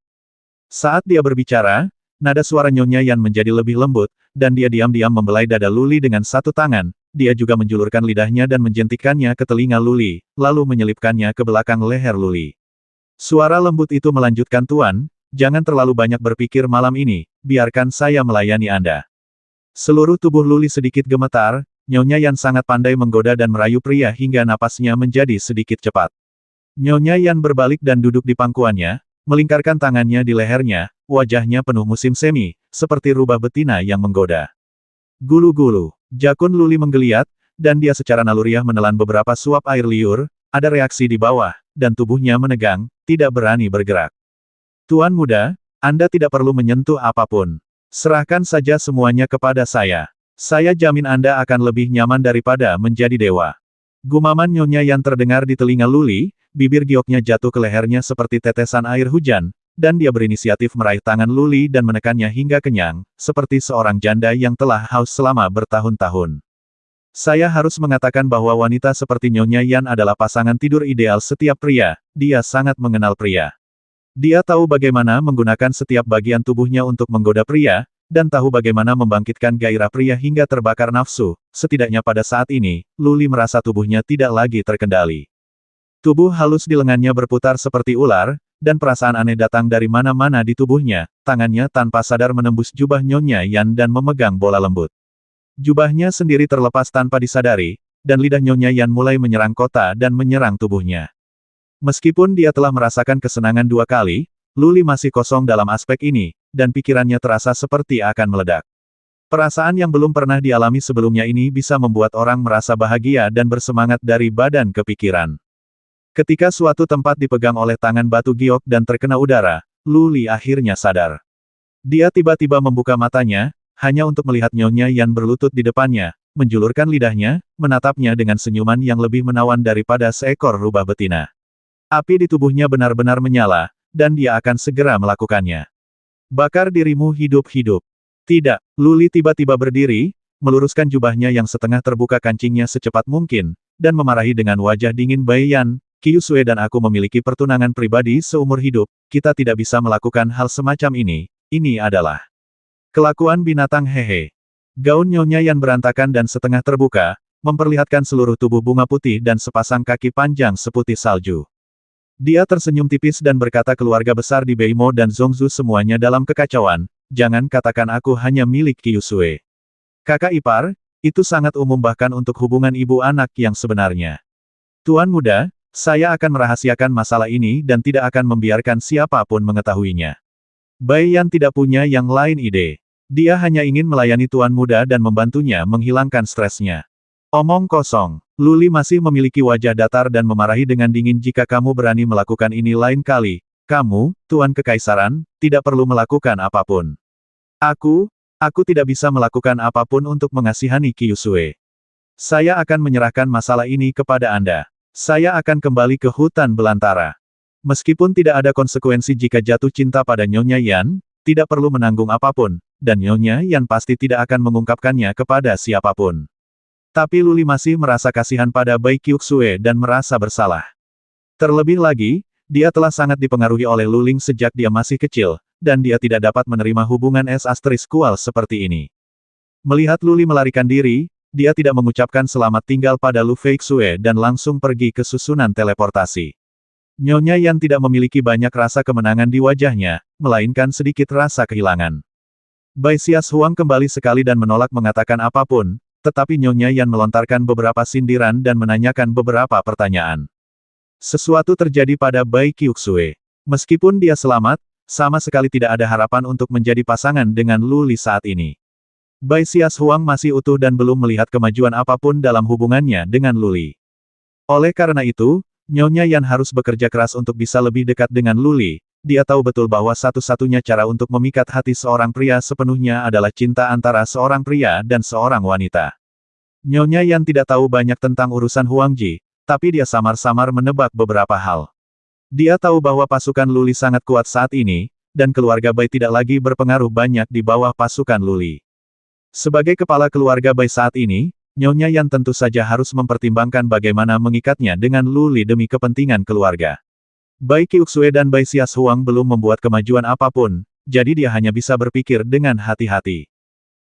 Saat dia berbicara, nada suara Nyonya Yan menjadi lebih lembut, dan dia diam-diam membelai dada Lu Li dengan satu tangan. Dia juga menjulurkan lidahnya dan menjentikannya ke telinga Lu Li, lalu menyelipkannya ke belakang leher Lu Li. Suara lembut itu melanjutkan, "Tuan, jangan terlalu banyak berpikir malam ini, biarkan saya melayani Anda." Seluruh tubuh Lu Li sedikit gemetar. Nyonya Yan sangat pandai menggoda dan merayu pria hingga napasnya menjadi sedikit cepat. Nyonya Yan berbalik dan duduk di pangkuannya, melingkarkan tangannya di lehernya, wajahnya penuh musim semi, seperti rubah betina yang menggoda. Gulu-gulu. Jakun Lu Li menggeliat, dan dia secara naluriah menelan beberapa suap air liur, ada reaksi di bawah, dan tubuhnya menegang, tidak berani bergerak. "Tuan Muda, Anda tidak perlu menyentuh apapun. Serahkan saja semuanya kepada saya. Saya jamin Anda akan lebih nyaman daripada menjadi dewa." Gumaman Nyonya Yan terdengar di telinga Lu Li, bibir gioknya jatuh ke lehernya seperti tetesan air hujan, dan dia berinisiatif meraih tangan Lu Li dan menekannya hingga kenyang, seperti seorang janda yang telah haus selama bertahun-tahun. Saya harus mengatakan bahwa wanita seperti Nyonya Yan adalah pasangan tidur ideal setiap pria, dia sangat mengenal pria. Dia tahu bagaimana menggunakan setiap bagian tubuhnya untuk menggoda pria, dan tahu bagaimana membangkitkan gairah pria hingga terbakar nafsu. Setidaknya pada saat ini, Lu Li merasa tubuhnya tidak lagi terkendali. Tubuh halus di lengannya berputar seperti ular, dan perasaan aneh datang dari mana-mana di tubuhnya. Tangannya tanpa sadar menembus jubah Nyonya Yan dan memegang bola lembut. Jubahnya sendiri terlepas tanpa disadari, dan lidah Nyonya Yan mulai menyerang kota dan menyerang tubuhnya. Meskipun dia telah merasakan kesenangan 2 kali, Lu Li masih kosong dalam aspek ini, dan pikirannya terasa seperti akan meledak. Perasaan yang belum pernah dialami sebelumnya ini bisa membuat orang merasa bahagia dan bersemangat dari badan ke pikiran. Ketika suatu tempat dipegang oleh tangan batu giok dan terkena udara, Lu Li akhirnya sadar. Dia tiba-tiba membuka matanya, hanya untuk melihat Nyonya Yan berlutut di depannya, menjulurkan lidahnya, menatapnya dengan senyuman yang lebih menawan daripada seekor rubah betina. Api di tubuhnya benar-benar menyala, dan dia akan segera melakukannya. "Bakar dirimu hidup-hidup." "Tidak." Lu Li tiba-tiba berdiri, meluruskan jubahnya yang setengah terbuka kancingnya secepat mungkin, dan memarahi dengan wajah dingin, "Bai Yan, Qiu Sui dan aku memiliki pertunangan pribadi seumur hidup, kita tidak bisa melakukan hal semacam ini adalah kelakuan binatang, hehe." Gaun Nyonya Yan berantakan dan setengah terbuka, memperlihatkan seluruh tubuh bunga putih dan sepasang kaki panjang seputih salju. Dia tersenyum tipis dan berkata, "Keluarga besar di Beimo dan Zhongzhou semuanya dalam kekacauan, jangan katakan aku hanya milik Qiu Sui. Kakak ipar, itu sangat umum bahkan untuk hubungan ibu anak yang sebenarnya. Tuan Muda, saya akan merahasiakan masalah ini dan tidak akan membiarkan siapapun mengetahuinya." Bai Yan tidak punya yang lain ide. Dia hanya ingin melayani Tuan Muda dan membantunya menghilangkan stresnya. Omong kosong. Lu Li masih memiliki wajah datar dan memarahi dengan dingin, "Jika kamu berani melakukan ini lain kali, kamu, Tuan Kekaisaran, tidak perlu melakukan apapun. Aku tidak bisa melakukan apapun untuk mengasihani Qiu Sui. Saya akan menyerahkan masalah ini kepada Anda. Saya akan kembali ke hutan belantara. Meskipun tidak ada konsekuensi jika jatuh cinta pada Nyonya Yan, tidak perlu menanggung apapun, dan Nyonya Yan pasti tidak akan mengungkapkannya kepada siapapun." Tapi Lu Li masih merasa kasihan pada Bai Qiu Sui dan merasa bersalah. Terlebih lagi, dia telah sangat dipengaruhi oleh Lu Ling sejak dia masih kecil, dan dia tidak dapat menerima hubungan S** kual seperti ini. Melihat Lu Li melarikan diri, dia tidak mengucapkan selamat tinggal pada Lu Feixue dan langsung pergi ke susunan teleportasi. Nyonya Yan tidak memiliki banyak rasa kemenangan di wajahnya, melainkan sedikit rasa kehilangan. Bai Xias Huang kembali sekali dan menolak mengatakan apapun, tetapi Nyonya Yan melontarkan beberapa sindiran dan menanyakan beberapa pertanyaan. Sesuatu terjadi pada Bai Qiuxue. Meskipun dia selamat, sama sekali tidak ada harapan untuk menjadi pasangan dengan Lu Li saat ini. Bai Xias Huang masih utuh dan belum melihat kemajuan apapun dalam hubungannya dengan Lu Li. Oleh karena itu, Nyonya Yan harus bekerja keras untuk bisa lebih dekat dengan Lu Li. Dia tahu betul bahwa satu-satunya cara untuk memikat hati seorang pria sepenuhnya adalah cinta antara seorang pria dan seorang wanita. Nyonya Yan tidak tahu banyak tentang urusan Huang Ji, tapi dia samar-samar menebak beberapa hal. Dia tahu bahwa pasukan Lu Li sangat kuat saat ini, dan keluarga Bai tidak lagi berpengaruh banyak di bawah pasukan Lu Li. Sebagai kepala keluarga Bai saat ini, Nyonya Yan tentu saja harus mempertimbangkan bagaimana mengikatnya dengan Lu Li demi kepentingan keluarga. Bai Qiuxue dan Bai Xias Huang belum membuat kemajuan apapun, jadi dia hanya bisa berpikir dengan hati-hati.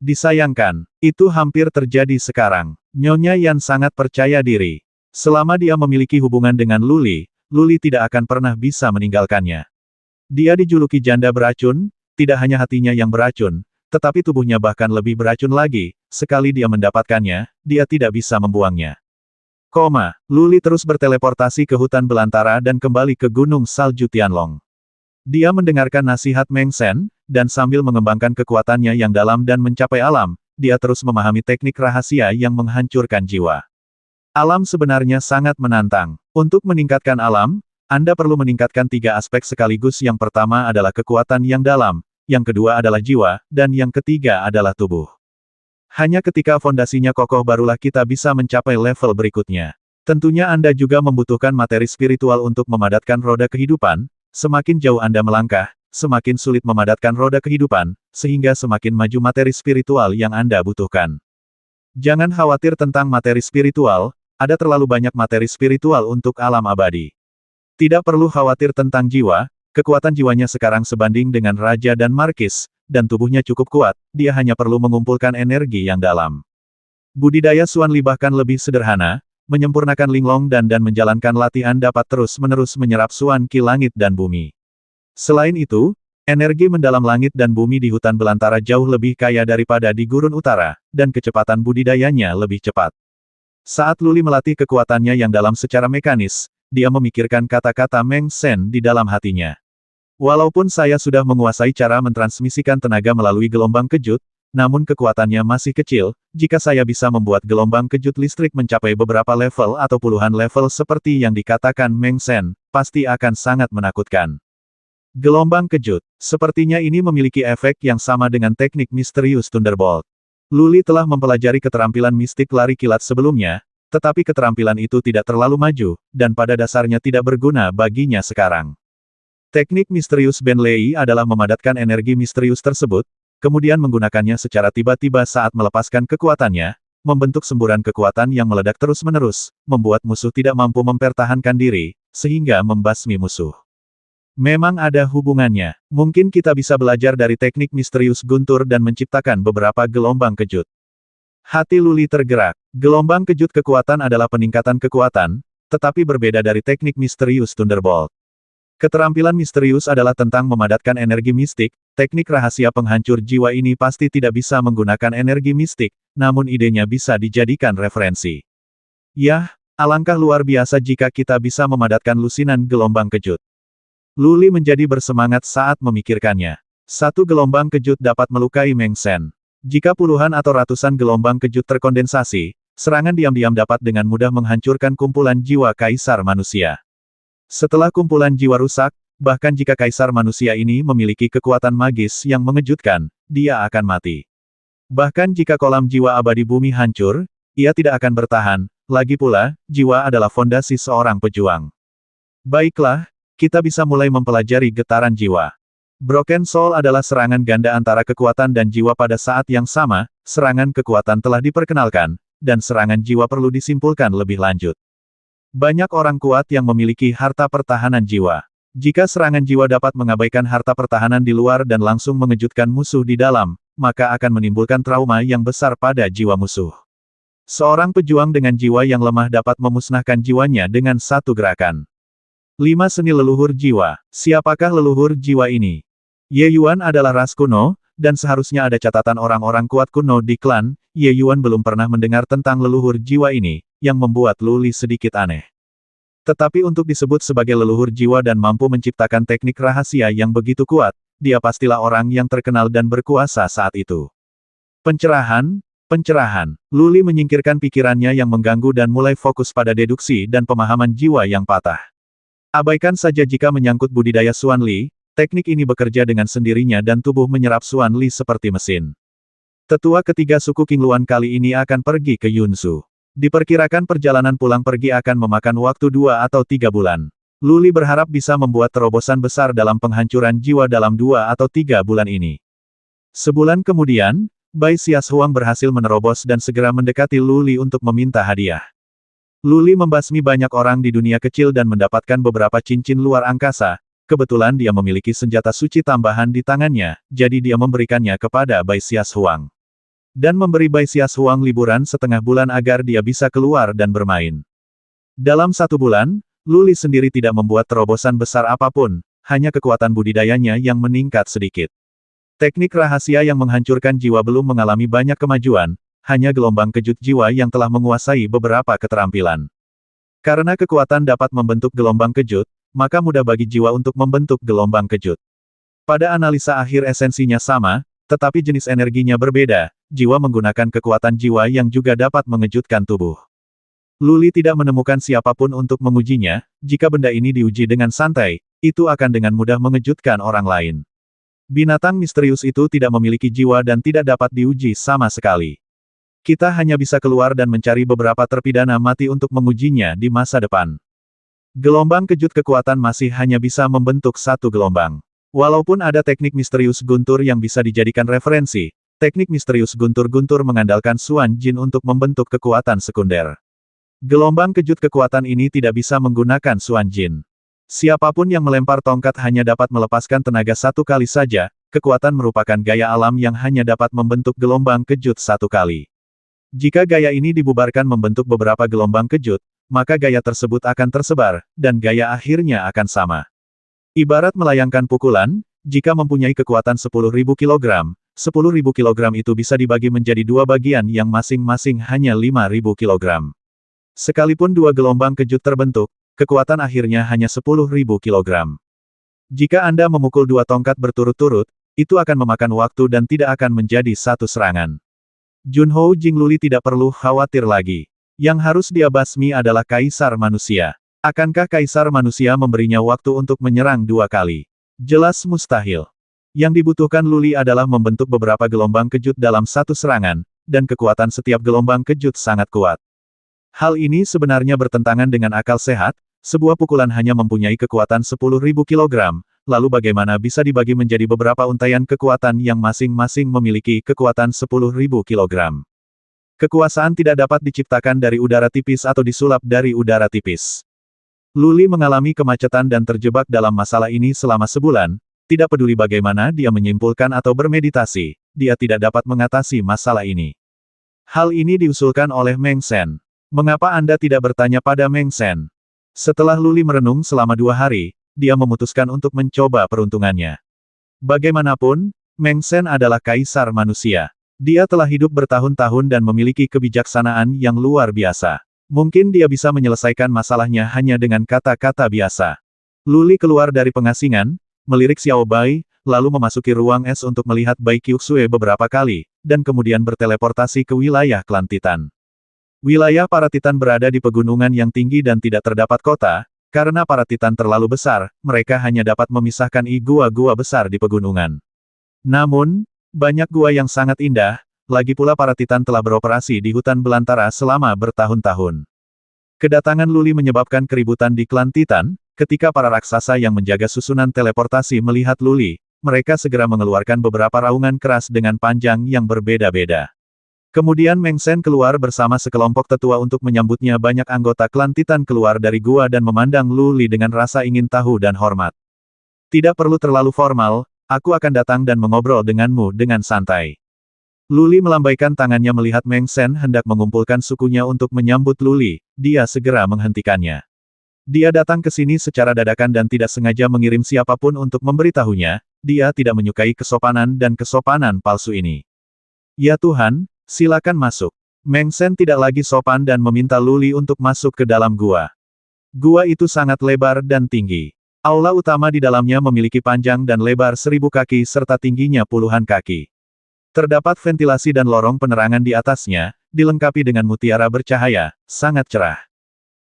Disayangkan, itu hampir terjadi sekarang. Nyonya Yan sangat percaya diri. Selama dia memiliki hubungan dengan Lu Li tidak akan pernah bisa meninggalkannya. Dia dijuluki janda beracun, tidak hanya hatinya yang beracun, tetapi tubuhnya bahkan lebih beracun lagi, sekali dia mendapatkannya, dia tidak bisa membuangnya. Lu Li terus berteleportasi ke hutan belantara dan kembali ke Gunung Salju Tianlong. Dia mendengarkan nasihat Meng Sen, dan sambil mengembangkan kekuatannya yang dalam dan mencapai alam, dia terus memahami teknik rahasia yang menghancurkan jiwa. Alam sebenarnya sangat menantang. Untuk meningkatkan alam, Anda perlu meningkatkan 3 aspek sekaligus. Yang pertama adalah kekuatan yang dalam, yang kedua adalah jiwa, dan yang ketiga adalah tubuh. Hanya ketika fondasinya kokoh barulah kita bisa mencapai level berikutnya. Tentunya Anda juga membutuhkan materi spiritual untuk memadatkan roda kehidupan. Semakin jauh Anda melangkah, semakin sulit memadatkan roda kehidupan, sehingga semakin maju materi spiritual yang Anda butuhkan. Jangan khawatir tentang materi spiritual, ada terlalu banyak materi spiritual untuk alam abadi. Tidak perlu khawatir tentang jiwa, kekuatan jiwanya sekarang sebanding dengan raja dan markis, dan tubuhnya cukup kuat, dia hanya perlu mengumpulkan energi yang dalam. Budidaya Xuan Li bahkan lebih sederhana, menyempurnakan Linglong dan menjalankan latihan dapat terus-menerus menyerap Xuan Qi langit dan bumi. Selain itu, energi mendalam langit dan bumi di hutan belantara jauh lebih kaya daripada di gurun utara, dan kecepatan budidayanya lebih cepat. Saat Lu Li melatih kekuatannya yang dalam secara mekanis, dia memikirkan kata-kata Meng Sen di dalam hatinya. Walaupun saya sudah menguasai cara mentransmisikan tenaga melalui gelombang kejut, namun kekuatannya masih kecil. Jika saya bisa membuat gelombang kejut listrik mencapai beberapa level atau puluhan level seperti yang dikatakan Meng Sen, pasti akan sangat menakutkan. Gelombang kejut, sepertinya ini memiliki efek yang sama dengan teknik misterius Thunderbolt. Lu Li telah mempelajari keterampilan mistik lari kilat sebelumnya, tetapi keterampilan itu tidak terlalu maju, dan pada dasarnya tidak berguna baginya sekarang. Teknik misterius Ben Lei adalah memadatkan energi misterius tersebut, kemudian menggunakannya secara tiba-tiba saat melepaskan kekuatannya, membentuk semburan kekuatan yang meledak terus-menerus, membuat musuh tidak mampu mempertahankan diri, sehingga membasmi musuh. Memang ada hubungannya. Mungkin kita bisa belajar dari teknik misterius guntur dan menciptakan beberapa gelombang kejut. Hati Lu Li tergerak. Gelombang kejut kekuatan adalah peningkatan kekuatan, tetapi berbeda dari teknik misterius Thunderbolt. Keterampilan misterius adalah tentang memadatkan energi mistik. Teknik rahasia penghancur jiwa ini pasti tidak bisa menggunakan energi mistik, namun idenya bisa dijadikan referensi. Yah, alangkah luar biasa jika kita bisa memadatkan lusinan gelombang kejut. Lu Li menjadi bersemangat saat memikirkannya. Satu gelombang kejut dapat melukai Meng Sen. Jika puluhan atau ratusan gelombang kejut terkondensasi, serangan diam-diam dapat dengan mudah menghancurkan kumpulan jiwa kaisar manusia. Setelah kumpulan jiwa rusak, bahkan jika kaisar manusia ini memiliki kekuatan magis yang mengejutkan, dia akan mati. Bahkan jika kolam jiwa abadi bumi hancur, ia tidak akan bertahan. Lagi pula, jiwa adalah fondasi seorang pejuang. Baiklah, kita bisa mulai mempelajari getaran jiwa. Broken Soul adalah serangan ganda antara kekuatan dan jiwa pada saat yang sama. Serangan kekuatan telah diperkenalkan, dan serangan jiwa perlu disimpulkan lebih lanjut. Banyak orang kuat yang memiliki harta pertahanan jiwa. Jika serangan jiwa dapat mengabaikan harta pertahanan di luar dan langsung mengejutkan musuh di dalam, maka akan menimbulkan trauma yang besar pada jiwa musuh. Seorang pejuang dengan jiwa yang lemah dapat memusnahkan jiwanya dengan satu gerakan. 5 seni leluhur jiwa. Siapakah leluhur jiwa ini? Ye Yuan adalah ras kuno, dan seharusnya ada catatan orang-orang kuat kuno di klan. Ye Yuan belum pernah mendengar tentang leluhur jiwa ini, yang membuat Lu Li sedikit aneh. Tetapi untuk disebut sebagai leluhur jiwa dan mampu menciptakan teknik rahasia yang begitu kuat, dia pastilah orang yang terkenal dan berkuasa saat itu. Pencerahan. Lu Li menyingkirkan pikirannya yang mengganggu dan mulai fokus pada deduksi dan pemahaman jiwa yang patah. Abaikan saja jika menyangkut budidaya Xuan Li, teknik ini bekerja dengan sendirinya dan tubuh menyerap Xuan Li seperti mesin. Tetua ketiga suku Qingluan kali ini akan pergi ke Yunsu. Diperkirakan perjalanan pulang pergi akan memakan waktu 2 atau 3 bulan. Lu Li berharap bisa membuat terobosan besar dalam penghancuran jiwa dalam 2 atau 3 bulan ini. Sebulan kemudian, Bai Xiaohuang berhasil menerobos dan segera mendekati Lu Li untuk meminta hadiah. Lu Li membasmi banyak orang di dunia kecil dan mendapatkan beberapa cincin luar angkasa. Kebetulan dia memiliki senjata suci tambahan di tangannya, jadi dia memberikannya kepada Bai Xiaohuang. Dan memberi Bai Xiaohuang liburan setengah bulan agar dia bisa keluar dan bermain. Dalam 1 bulan, Lu Li sendiri tidak membuat terobosan besar apapun, hanya kekuatan budidayanya yang meningkat sedikit. Teknik rahasia yang menghancurkan jiwa belum mengalami banyak kemajuan, hanya gelombang kejut jiwa yang telah menguasai beberapa keterampilan. Karena kekuatan dapat membentuk gelombang kejut, maka mudah bagi jiwa untuk membentuk gelombang kejut. Pada analisa akhir esensinya sama, tetapi jenis energinya berbeda, jiwa menggunakan kekuatan jiwa yang juga dapat mengejutkan tubuh. Lu Li tidak menemukan siapapun untuk mengujinya, jika benda ini diuji dengan santai, itu akan dengan mudah mengejutkan orang lain. Binatang misterius itu tidak memiliki jiwa dan tidak dapat diuji sama sekali. Kita hanya bisa keluar dan mencari beberapa terpidana mati untuk mengujinya di masa depan. Gelombang kejut kekuatan masih hanya bisa membentuk 1 gelombang. Walaupun ada teknik misterius guntur yang bisa dijadikan referensi, teknik misterius guntur-guntur mengandalkan Xuan Jin untuk membentuk kekuatan sekunder. Gelombang kejut kekuatan ini tidak bisa menggunakan Xuan Jin. Siapapun yang melempar tongkat hanya dapat melepaskan tenaga 1 kali saja, kekuatan merupakan gaya alam yang hanya dapat membentuk gelombang kejut 1 kali. Jika gaya ini dibubarkan membentuk beberapa gelombang kejut, maka gaya tersebut akan tersebar, dan gaya akhirnya akan sama. Ibarat melayangkan pukulan, jika mempunyai kekuatan 10.000 kg, 10.000 kg itu bisa dibagi menjadi 2 bagian yang masing-masing hanya 5.000 kg. Sekalipun 2 gelombang kejut terbentuk, kekuatan akhirnya hanya 10.000 kg. Jika Anda memukul 2 tongkat berturut-turut, itu akan memakan waktu dan tidak akan menjadi 1 serangan. Junhou Jingluli tidak perlu khawatir lagi. Yang harus dia basmi adalah Kaisar Manusia. Akankah Kaisar Manusia memberinya waktu untuk menyerang 2 kali? Jelas mustahil. Yang dibutuhkan Lu Li adalah membentuk beberapa gelombang kejut dalam 1 serangan, dan kekuatan setiap gelombang kejut sangat kuat. Hal ini sebenarnya bertentangan dengan akal sehat, sebuah pukulan hanya mempunyai kekuatan 10.000 kg, lalu bagaimana bisa dibagi menjadi beberapa untaian kekuatan yang masing-masing memiliki kekuatan 10.000 kg. Kekuasaan tidak dapat diciptakan dari udara tipis atau disulap dari udara tipis. Lu Li mengalami kemacetan dan terjebak dalam masalah ini selama sebulan, tidak peduli bagaimana dia menyimpulkan atau bermeditasi, dia tidak dapat mengatasi masalah ini. Hal ini diusulkan oleh Meng Shen. Mengapa Anda tidak bertanya pada Meng Shen? Setelah Lu Li merenung selama 2 hari, dia memutuskan untuk mencoba peruntungannya. Bagaimanapun, Meng Shen adalah kaisar manusia. Dia telah hidup bertahun-tahun dan memiliki kebijaksanaan yang luar biasa. Mungkin dia bisa menyelesaikan masalahnya hanya dengan kata-kata biasa. Lu Li keluar dari pengasingan, melirik Xiao Bai, lalu memasuki ruang es untuk melihat Bai Qiuxue beberapa kali, dan kemudian berteleportasi ke wilayah klan Titan. Wilayah para Titan berada di pegunungan yang tinggi dan tidak terdapat kota. Karena para Titan terlalu besar, mereka hanya dapat memisahkan gua-gua besar di pegunungan. Namun, banyak gua yang sangat indah, lagi pula para Titan telah beroperasi di hutan belantara selama bertahun-tahun. Kedatangan Lu Li menyebabkan keributan di klan Titan, ketika para raksasa yang menjaga susunan teleportasi melihat Lu Li, mereka segera mengeluarkan beberapa raungan keras dengan panjang yang berbeda-beda. Kemudian Meng Shen keluar bersama sekelompok tetua untuk menyambutnya. Banyak anggota klan Titan keluar dari gua dan memandang Lu Li dengan rasa ingin tahu dan hormat. Tidak perlu terlalu formal, aku akan datang dan mengobrol denganmu dengan santai. Luli melambaikan tangannya melihat Meng Sen hendak mengumpulkan sukunya untuk menyambut Luli, dia segera menghentikannya. Dia datang ke sini secara dadakan dan tidak sengaja mengirim siapapun untuk memberitahunya, dia tidak menyukai kesopanan dan kesopanan palsu ini. Ya Tuhan, silakan masuk. Meng Sen tidak lagi sopan dan meminta Luli untuk masuk ke dalam gua. Gua itu sangat lebar dan tinggi. Aula utama di dalamnya memiliki panjang dan lebar 1000 kaki serta tingginya puluhan kaki. Terdapat ventilasi dan lorong penerangan di atasnya, dilengkapi dengan mutiara bercahaya, sangat cerah.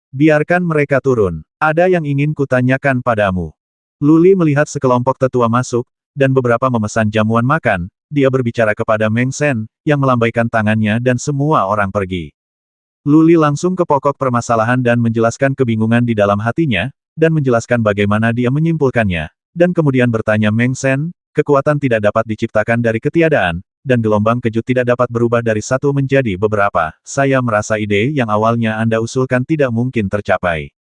Biarkan mereka turun. Ada yang ingin kutanyakan padamu. Luli melihat sekelompok tetua masuk, dan beberapa memesan jamuan makan, dia berbicara kepada Meng Sen, yang melambaikan tangannya dan semua orang pergi. Luli langsung ke pokok permasalahan dan menjelaskan kebingungan di dalam hatinya, dan menjelaskan bagaimana dia menyimpulkannya, dan kemudian bertanya Meng Sen, kekuatan tidak dapat diciptakan dari ketiadaan, dan gelombang kejut tidak dapat berubah dari satu menjadi beberapa. Saya merasa ide yang awalnya Anda usulkan tidak mungkin tercapai.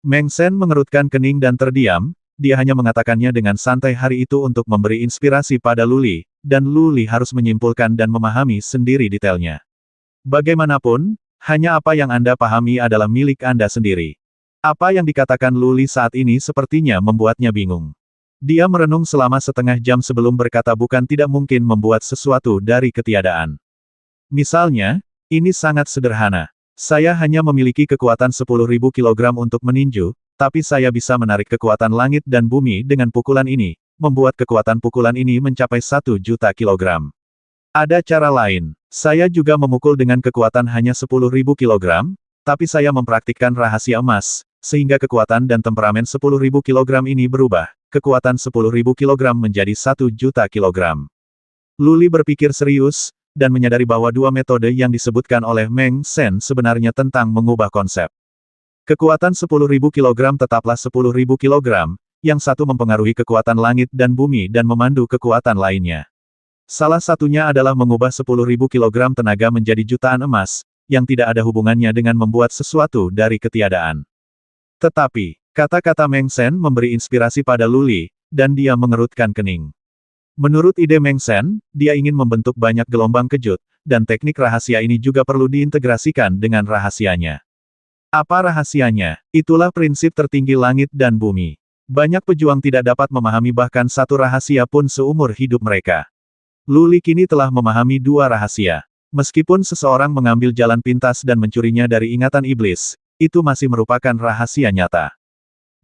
Meng Sen mengerutkan kening dan terdiam, dia hanya mengatakannya dengan santai hari itu untuk memberi inspirasi pada Luli, dan Luli harus menyimpulkan dan memahami sendiri detailnya. Bagaimanapun, hanya apa yang Anda pahami adalah milik Anda sendiri. Apa yang dikatakan Luli saat ini sepertinya membuatnya bingung. Dia merenung selama setengah jam sebelum berkata bukan tidak mungkin membuat sesuatu dari ketiadaan. Misalnya, ini sangat sederhana. Saya hanya memiliki kekuatan 10.000 kilogram untuk meninju, tapi saya bisa menarik kekuatan langit dan bumi dengan pukulan ini, membuat kekuatan pukulan ini mencapai 1 juta kilogram. Ada cara lain. Saya juga memukul dengan kekuatan hanya 10.000 kilogram, tapi saya mempraktikkan rahasia emas, sehingga kekuatan dan temperamen 10.000 kilogram ini berubah. Kekuatan 10.000 kilogram menjadi 1 juta kilogram. Luli berpikir serius, dan menyadari bahwa dua metode yang disebutkan oleh Meng Sen sebenarnya tentang mengubah konsep. Kekuatan 10.000 kilogram tetaplah 10.000 kilogram, yang satu mempengaruhi kekuatan langit dan bumi dan memandu kekuatan lainnya. Salah satunya adalah mengubah 10.000 kilogram tenaga menjadi jutaan emas, yang tidak ada hubungannya dengan membuat sesuatu dari ketiadaan. Tetapi, kata-kata Meng Sen memberi inspirasi pada Luli, dan dia mengerutkan kening. Menurut ide Meng Sen, dia ingin membentuk banyak gelombang kejut, dan teknik rahasia ini juga perlu diintegrasikan dengan rahasianya. Apa rahasianya? Itulah prinsip tertinggi langit dan bumi. Banyak pejuang tidak dapat memahami bahkan satu rahasia pun seumur hidup mereka. Luli kini telah memahami dua rahasia. Meskipun seseorang mengambil jalan pintas dan mencurinya dari ingatan iblis, itu masih merupakan rahasia nyata.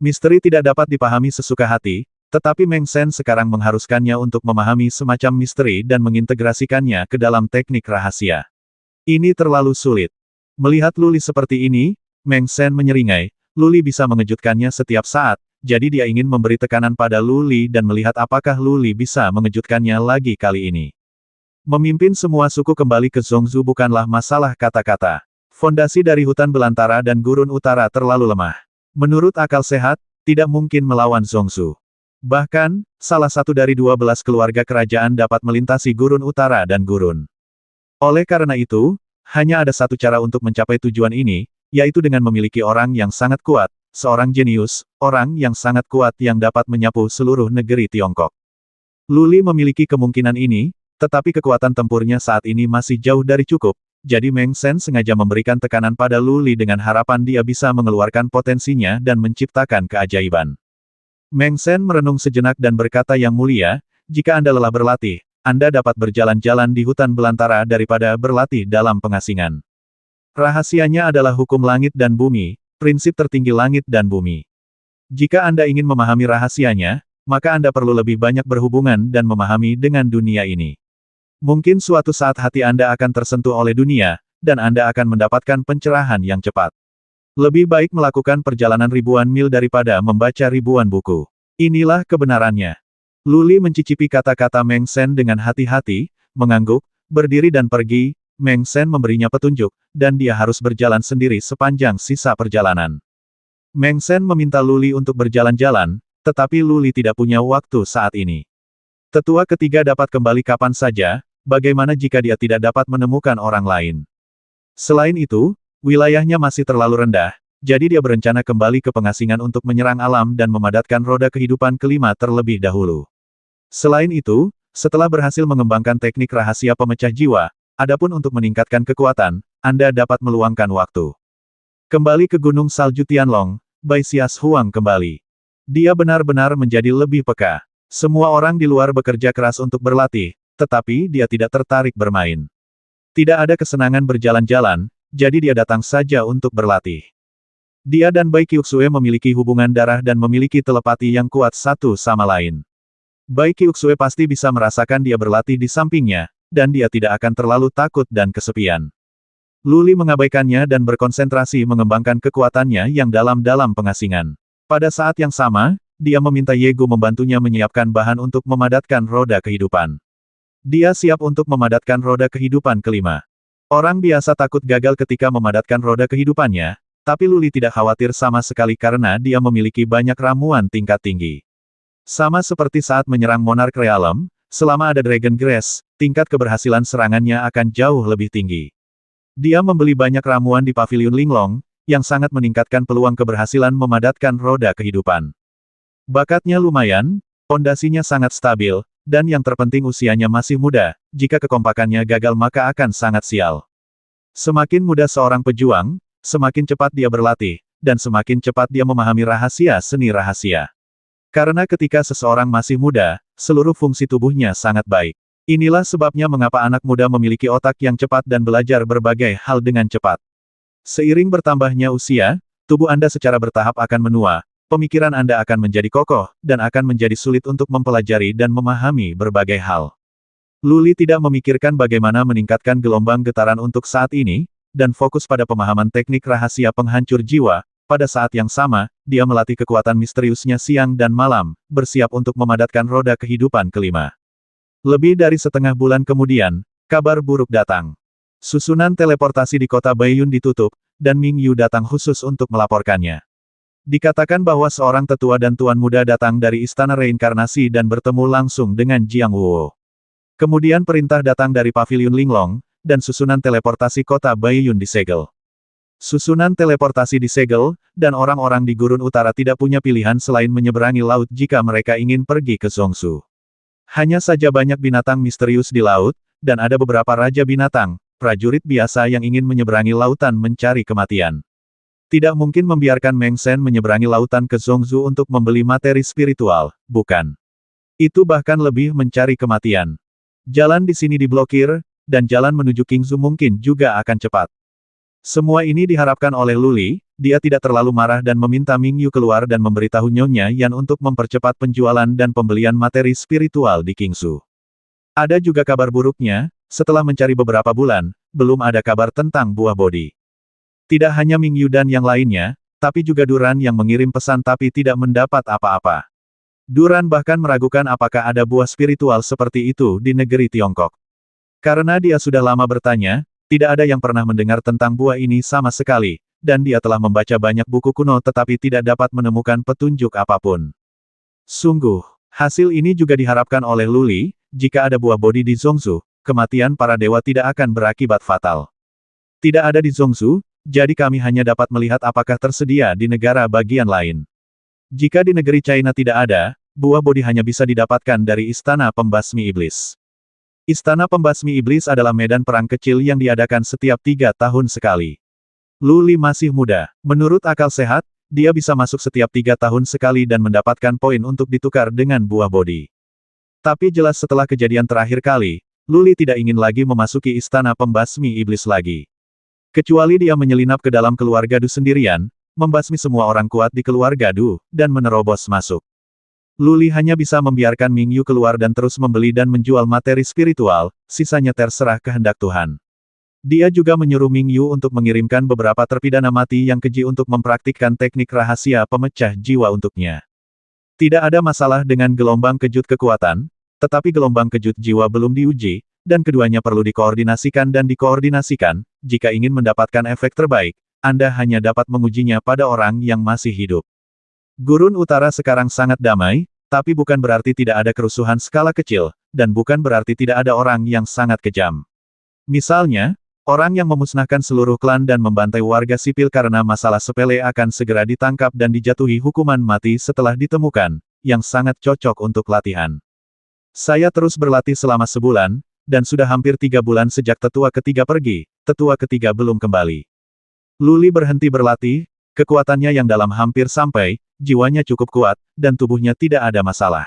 Misteri tidak dapat dipahami sesuka hati, tetapi Meng Sen sekarang mengharuskannya untuk memahami semacam misteri dan mengintegrasikannya ke dalam teknik rahasia. Ini terlalu sulit. Melihat Luli seperti ini, Meng Sen menyeringai, Luli bisa mengejutkannya setiap saat, jadi dia ingin memberi tekanan pada Luli dan melihat apakah Luli bisa mengejutkannya lagi kali ini. Memimpin semua suku kembali ke Zhongzhou bukanlah masalah kata-kata. Fondasi dari hutan belantara dan gurun utara terlalu lemah. Menurut akal sehat, tidak mungkin melawan Zhongzhou. Bahkan, salah satu dari 12 keluarga kerajaan dapat melintasi gurun utara dan gurun. Oleh karena itu, hanya ada satu cara untuk mencapai tujuan ini, yaitu dengan memiliki orang yang sangat kuat, seorang jenius, orang yang sangat kuat yang dapat menyapu seluruh negeri Tiongkok. Luli memiliki kemungkinan ini, tetapi kekuatan tempurnya saat ini masih jauh dari cukup. Jadi Meng Sen sengaja memberikan tekanan pada Luli dengan harapan dia bisa mengeluarkan potensinya dan menciptakan keajaiban. Meng Sen merenung sejenak dan berkata yang mulia, jika Anda lelah berlatih, Anda dapat berjalan-jalan di hutan belantara daripada berlatih dalam pengasingan. Rahasianya adalah hukum langit dan bumi, prinsip tertinggi langit dan bumi. Jika Anda ingin memahami rahasianya, maka Anda perlu lebih banyak berhubungan dan memahami dengan dunia ini. Mungkin suatu saat hati Anda akan tersentuh oleh dunia, dan Anda akan mendapatkan pencerahan yang cepat. Lebih baik melakukan perjalanan ribuan mil daripada membaca ribuan buku. Inilah kebenarannya. Luli mencicipi kata-kata Meng Sen dengan hati-hati, mengangguk, berdiri dan pergi. Meng Sen memberinya petunjuk, dan dia harus berjalan sendiri sepanjang sisa perjalanan. Meng Sen meminta Luli untuk berjalan-jalan, tetapi Luli tidak punya waktu saat ini. Tetua ketiga dapat kembali kapan saja. Bagaimana jika dia tidak dapat menemukan orang lain? Selain itu, wilayahnya masih terlalu rendah, jadi dia berencana kembali ke pengasingan untuk menyerang alam dan memadatkan roda kehidupan kelima terlebih dahulu. Selain itu, setelah berhasil mengembangkan teknik rahasia pemecah jiwa, adapun untuk meningkatkan kekuatan, Anda dapat meluangkan waktu. Kembali ke Gunung Salju Tianlong, Bai Xias Huang kembali. Dia benar-benar menjadi lebih peka. Semua orang di luar bekerja keras untuk berlatih, tetapi dia tidak tertarik bermain. Tidak ada kesenangan berjalan-jalan, jadi dia datang saja untuk berlatih. Dia dan Bai Qiuxue memiliki hubungan darah dan memiliki telepati yang kuat satu sama lain. Bai Qiuxue pasti bisa merasakan dia berlatih di sampingnya, dan dia tidak akan terlalu takut dan kesepian. Luli mengabaikannya dan berkonsentrasi mengembangkan kekuatannya yang dalam-dalam pengasingan. Pada saat yang sama, dia meminta Yegu membantunya menyiapkan bahan untuk memadatkan roda kehidupan. Dia siap untuk memadatkan roda kehidupan kelima. Orang biasa takut gagal ketika memadatkan roda kehidupannya, tapi Luli tidak khawatir sama sekali karena dia memiliki banyak ramuan tingkat tinggi. Sama seperti saat menyerang Monarch Realm, selama ada Dragon Grace, tingkat keberhasilan serangannya akan jauh lebih tinggi. Dia membeli banyak ramuan di Paviliun Linglong, yang sangat meningkatkan peluang keberhasilan memadatkan roda kehidupan. Bakatnya lumayan, pondasinya sangat stabil, dan yang terpenting usianya masih muda, jika kekompakannya gagal maka akan sangat sial. Semakin muda seorang pejuang, semakin cepat dia berlatih, dan semakin cepat dia memahami rahasia seni rahasia. Karena ketika seseorang masih muda, seluruh fungsi tubuhnya sangat baik. Inilah sebabnya mengapa anak muda memiliki otak yang cepat dan belajar berbagai hal dengan cepat. Seiring bertambahnya usia, tubuh Anda secara bertahap akan menua, pemikiran Anda akan menjadi kokoh, dan akan menjadi sulit untuk mempelajari dan memahami berbagai hal. Luli tidak memikirkan bagaimana meningkatkan gelombang getaran untuk saat ini, dan fokus pada pemahaman teknik rahasia penghancur jiwa. Pada saat yang sama, dia melatih kekuatan misteriusnya siang dan malam, bersiap untuk memadatkan roda kehidupan kelima. Lebih dari setengah bulan kemudian, kabar buruk datang. Susunan teleportasi di kota Baiyun ditutup, dan Ming Yu datang khusus untuk melaporkannya. Dikatakan bahwa seorang tetua dan tuan muda datang dari Istana Reinkarnasi dan bertemu langsung dengan Jiang Wuo. Kemudian perintah datang dari Paviliun Linglong, dan susunan teleportasi kota Baiyun disegel. Susunan teleportasi disegel, dan orang-orang di Gurun Utara tidak punya pilihan selain menyeberangi laut jika mereka ingin pergi ke Zhongsu. Hanya saja banyak binatang misterius di laut, dan ada beberapa raja binatang, prajurit biasa yang ingin menyeberangi lautan mencari kematian. Tidak mungkin membiarkan Meng Shen menyeberangi lautan ke Zhongsu untuk membeli materi spiritual, bukan? Itu bahkan lebih mencari kematian. Jalan di sini diblokir, dan jalan menuju Qingzhou mungkin juga akan cepat. Semua ini diharapkan oleh Luli, dia tidak terlalu marah dan meminta Ming Yu keluar dan memberitahu Nyonya Yan untuk mempercepat penjualan dan pembelian materi spiritual di Qingzhou. Ada juga kabar buruknya, setelah mencari beberapa bulan, belum ada kabar tentang buah bodi. Tidak hanya Ming Yu dan yang lainnya, tapi juga Duran yang mengirim pesan tapi tidak mendapat apa-apa. Duran bahkan meragukan apakah ada buah spiritual seperti itu di negeri Tiongkok. Karena dia sudah lama bertanya, tidak ada yang pernah mendengar tentang buah ini sama sekali, dan dia telah membaca banyak buku kuno tetapi tidak dapat menemukan petunjuk apapun. Sungguh, hasil ini juga diharapkan oleh Luli, jika ada buah bodi di Zhongsu, kematian para dewa tidak akan berakibat fatal. Tidak ada di Zhongsu, jadi kami hanya dapat melihat apakah tersedia di negara bagian lain. Jika di negeri China tidak ada, buah bodi hanya bisa didapatkan dari Istana Pembasmi Iblis. Istana Pembasmi Iblis adalah medan perang kecil yang diadakan setiap 3 tahun sekali. Luli masih muda. Menurut akal sehat, dia bisa masuk setiap 3 tahun sekali dan mendapatkan poin untuk ditukar dengan buah bodi. Tapi jelas setelah kejadian terakhir kali, Luli tidak ingin lagi memasuki Istana Pembasmi Iblis lagi. Kecuali dia menyelinap ke dalam keluarga Du sendirian, membasmi semua orang kuat di keluarga Du, dan menerobos masuk. Luli hanya bisa membiarkan Ming Yu keluar dan terus membeli dan menjual materi spiritual, sisanya terserah kehendak Tuhan. Dia juga menyuruh Ming Yu untuk mengirimkan beberapa terpidana mati yang keji untuk mempraktikkan teknik rahasia pemecah jiwa untuknya. Tidak ada masalah dengan gelombang kejut kekuatan, tetapi gelombang kejut jiwa belum diuji, dan keduanya perlu dikoordinasikan dan dikoordinasikan. Jika ingin mendapatkan efek terbaik, Anda hanya dapat mengujinya pada orang yang masih hidup. Gurun Utara sekarang sangat damai, tapi bukan berarti tidak ada kerusuhan skala kecil, dan bukan berarti tidak ada orang yang sangat kejam. Misalnya, orang yang memusnahkan seluruh klan dan membantai warga sipil karena masalah sepele akan segera ditangkap dan dijatuhi hukuman mati setelah ditemukan, yang sangat cocok untuk latihan. Saya terus berlatih selama sebulan, dan sudah hampir 3 bulan sejak tetua ketiga pergi, tetua ketiga belum kembali. Luli berhenti berlatih, kekuatannya yang dalam hampir sampai, jiwanya cukup kuat, dan tubuhnya tidak ada masalah.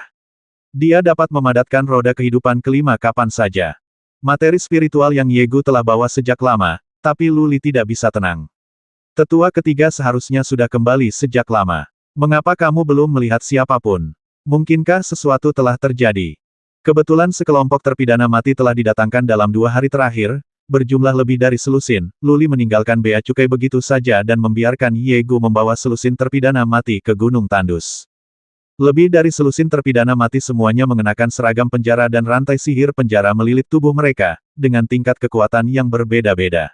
Dia dapat memadatkan roda kehidupan kelima kapan saja. Materi spiritual yang Yegu telah bawa sejak lama, tapi Luli tidak bisa tenang. Tetua ketiga seharusnya sudah kembali sejak lama. Mengapa kamu belum melihat siapapun? Mungkinkah sesuatu telah terjadi? Kebetulan sekelompok terpidana mati telah didatangkan dalam 2 hari terakhir, berjumlah lebih dari selusin. Luli meninggalkan Bea Cukai begitu saja dan membiarkan Yegu membawa selusin terpidana mati ke Gunung Tandus. Lebih dari selusin terpidana mati semuanya mengenakan seragam penjara dan rantai sihir penjara melilit tubuh mereka, dengan tingkat kekuatan yang berbeda-beda.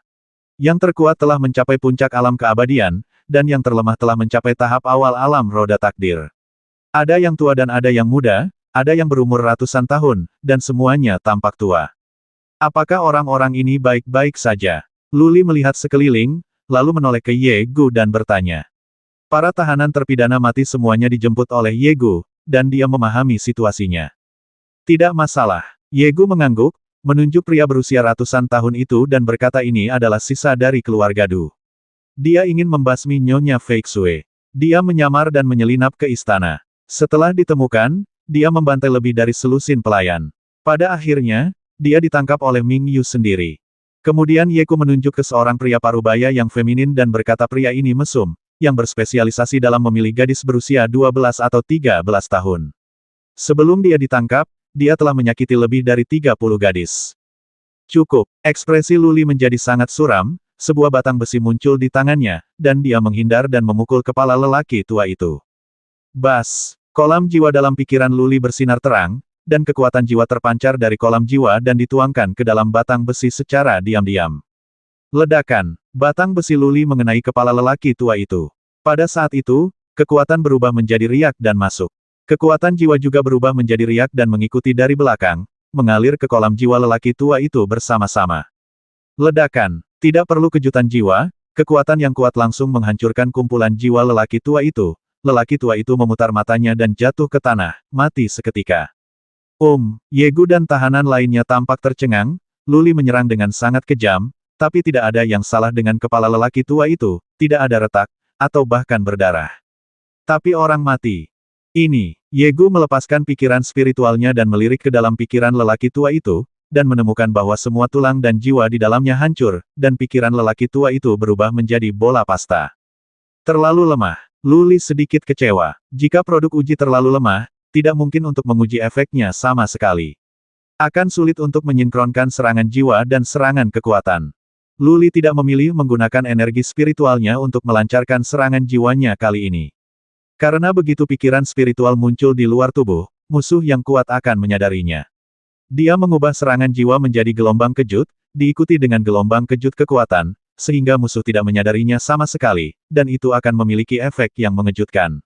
Yang terkuat telah mencapai puncak alam keabadian, dan yang terlemah telah mencapai tahap awal alam roda takdir. Ada yang tua dan ada yang muda, ada yang berumur ratusan tahun, dan semuanya tampak tua. Apakah orang-orang ini baik-baik saja? Luli melihat sekeliling, lalu menoleh ke Yegu dan bertanya. Para tahanan terpidana mati semuanya dijemput oleh Yegu, dan dia memahami situasinya. Tidak masalah. Yegu mengangguk, menunjuk pria berusia ratusan tahun itu dan berkata ini adalah sisa dari keluarga Du. Dia ingin membasmi Nyonya Fei Xue. Dia menyamar dan menyelinap ke istana. Setelah ditemukan, dia membantai lebih dari selusin pelayan. Pada akhirnya, dia ditangkap oleh Ming Yu sendiri. Kemudian Yeku menunjuk ke seorang pria parubaya yang feminin dan berkata pria ini mesum, yang berspesialisasi dalam memilih gadis berusia 12 atau 13 tahun. Sebelum dia ditangkap, dia telah menyakiti lebih dari 30 gadis. Cukup, ekspresi Luli menjadi sangat suram, sebuah batang besi muncul di tangannya, dan dia menghindar dan memukul kepala lelaki tua itu. Bas! Kolam jiwa dalam pikiran Luli bersinar terang, dan kekuatan jiwa terpancar dari kolam jiwa dan dituangkan ke dalam batang besi secara diam-diam. Ledakan! Batang besi Luli mengenai kepala lelaki tua itu. Pada saat itu, kekuatan berubah menjadi riak dan masuk. Kekuatan jiwa juga berubah menjadi riak dan mengikuti dari belakang, mengalir ke kolam jiwa lelaki tua itu bersama-sama. Ledakan! Tidak perlu kejutan jiwa, kekuatan yang kuat langsung menghancurkan kumpulan jiwa lelaki tua itu. Lelaki tua itu memutar matanya dan jatuh ke tanah, mati seketika. Yegu dan tahanan lainnya tampak tercengang, Luli menyerang dengan sangat kejam, tapi tidak ada yang salah dengan kepala lelaki tua itu, tidak ada retak, atau bahkan berdarah. Tapi orang mati. Ini, Yegu melepaskan pikiran spiritualnya dan melirik ke dalam pikiran lelaki tua itu, dan menemukan bahwa semua tulang dan jiwa di dalamnya hancur, dan pikiran lelaki tua itu berubah menjadi bola pasta. Terlalu lemah. Luli sedikit kecewa. Jika produk uji terlalu lemah, tidak mungkin untuk menguji efeknya sama sekali. Akan sulit untuk menyinkronkan serangan jiwa dan serangan kekuatan. Luli tidak memilih menggunakan energi spiritualnya untuk melancarkan serangan jiwanya kali ini. Karena begitu pikiran spiritual muncul di luar tubuh, musuh yang kuat akan menyadarinya. Dia mengubah serangan jiwa menjadi gelombang kejut, diikuti dengan gelombang kejut kekuatan, sehingga musuh tidak menyadarinya sama sekali, dan itu akan memiliki efek yang mengejutkan.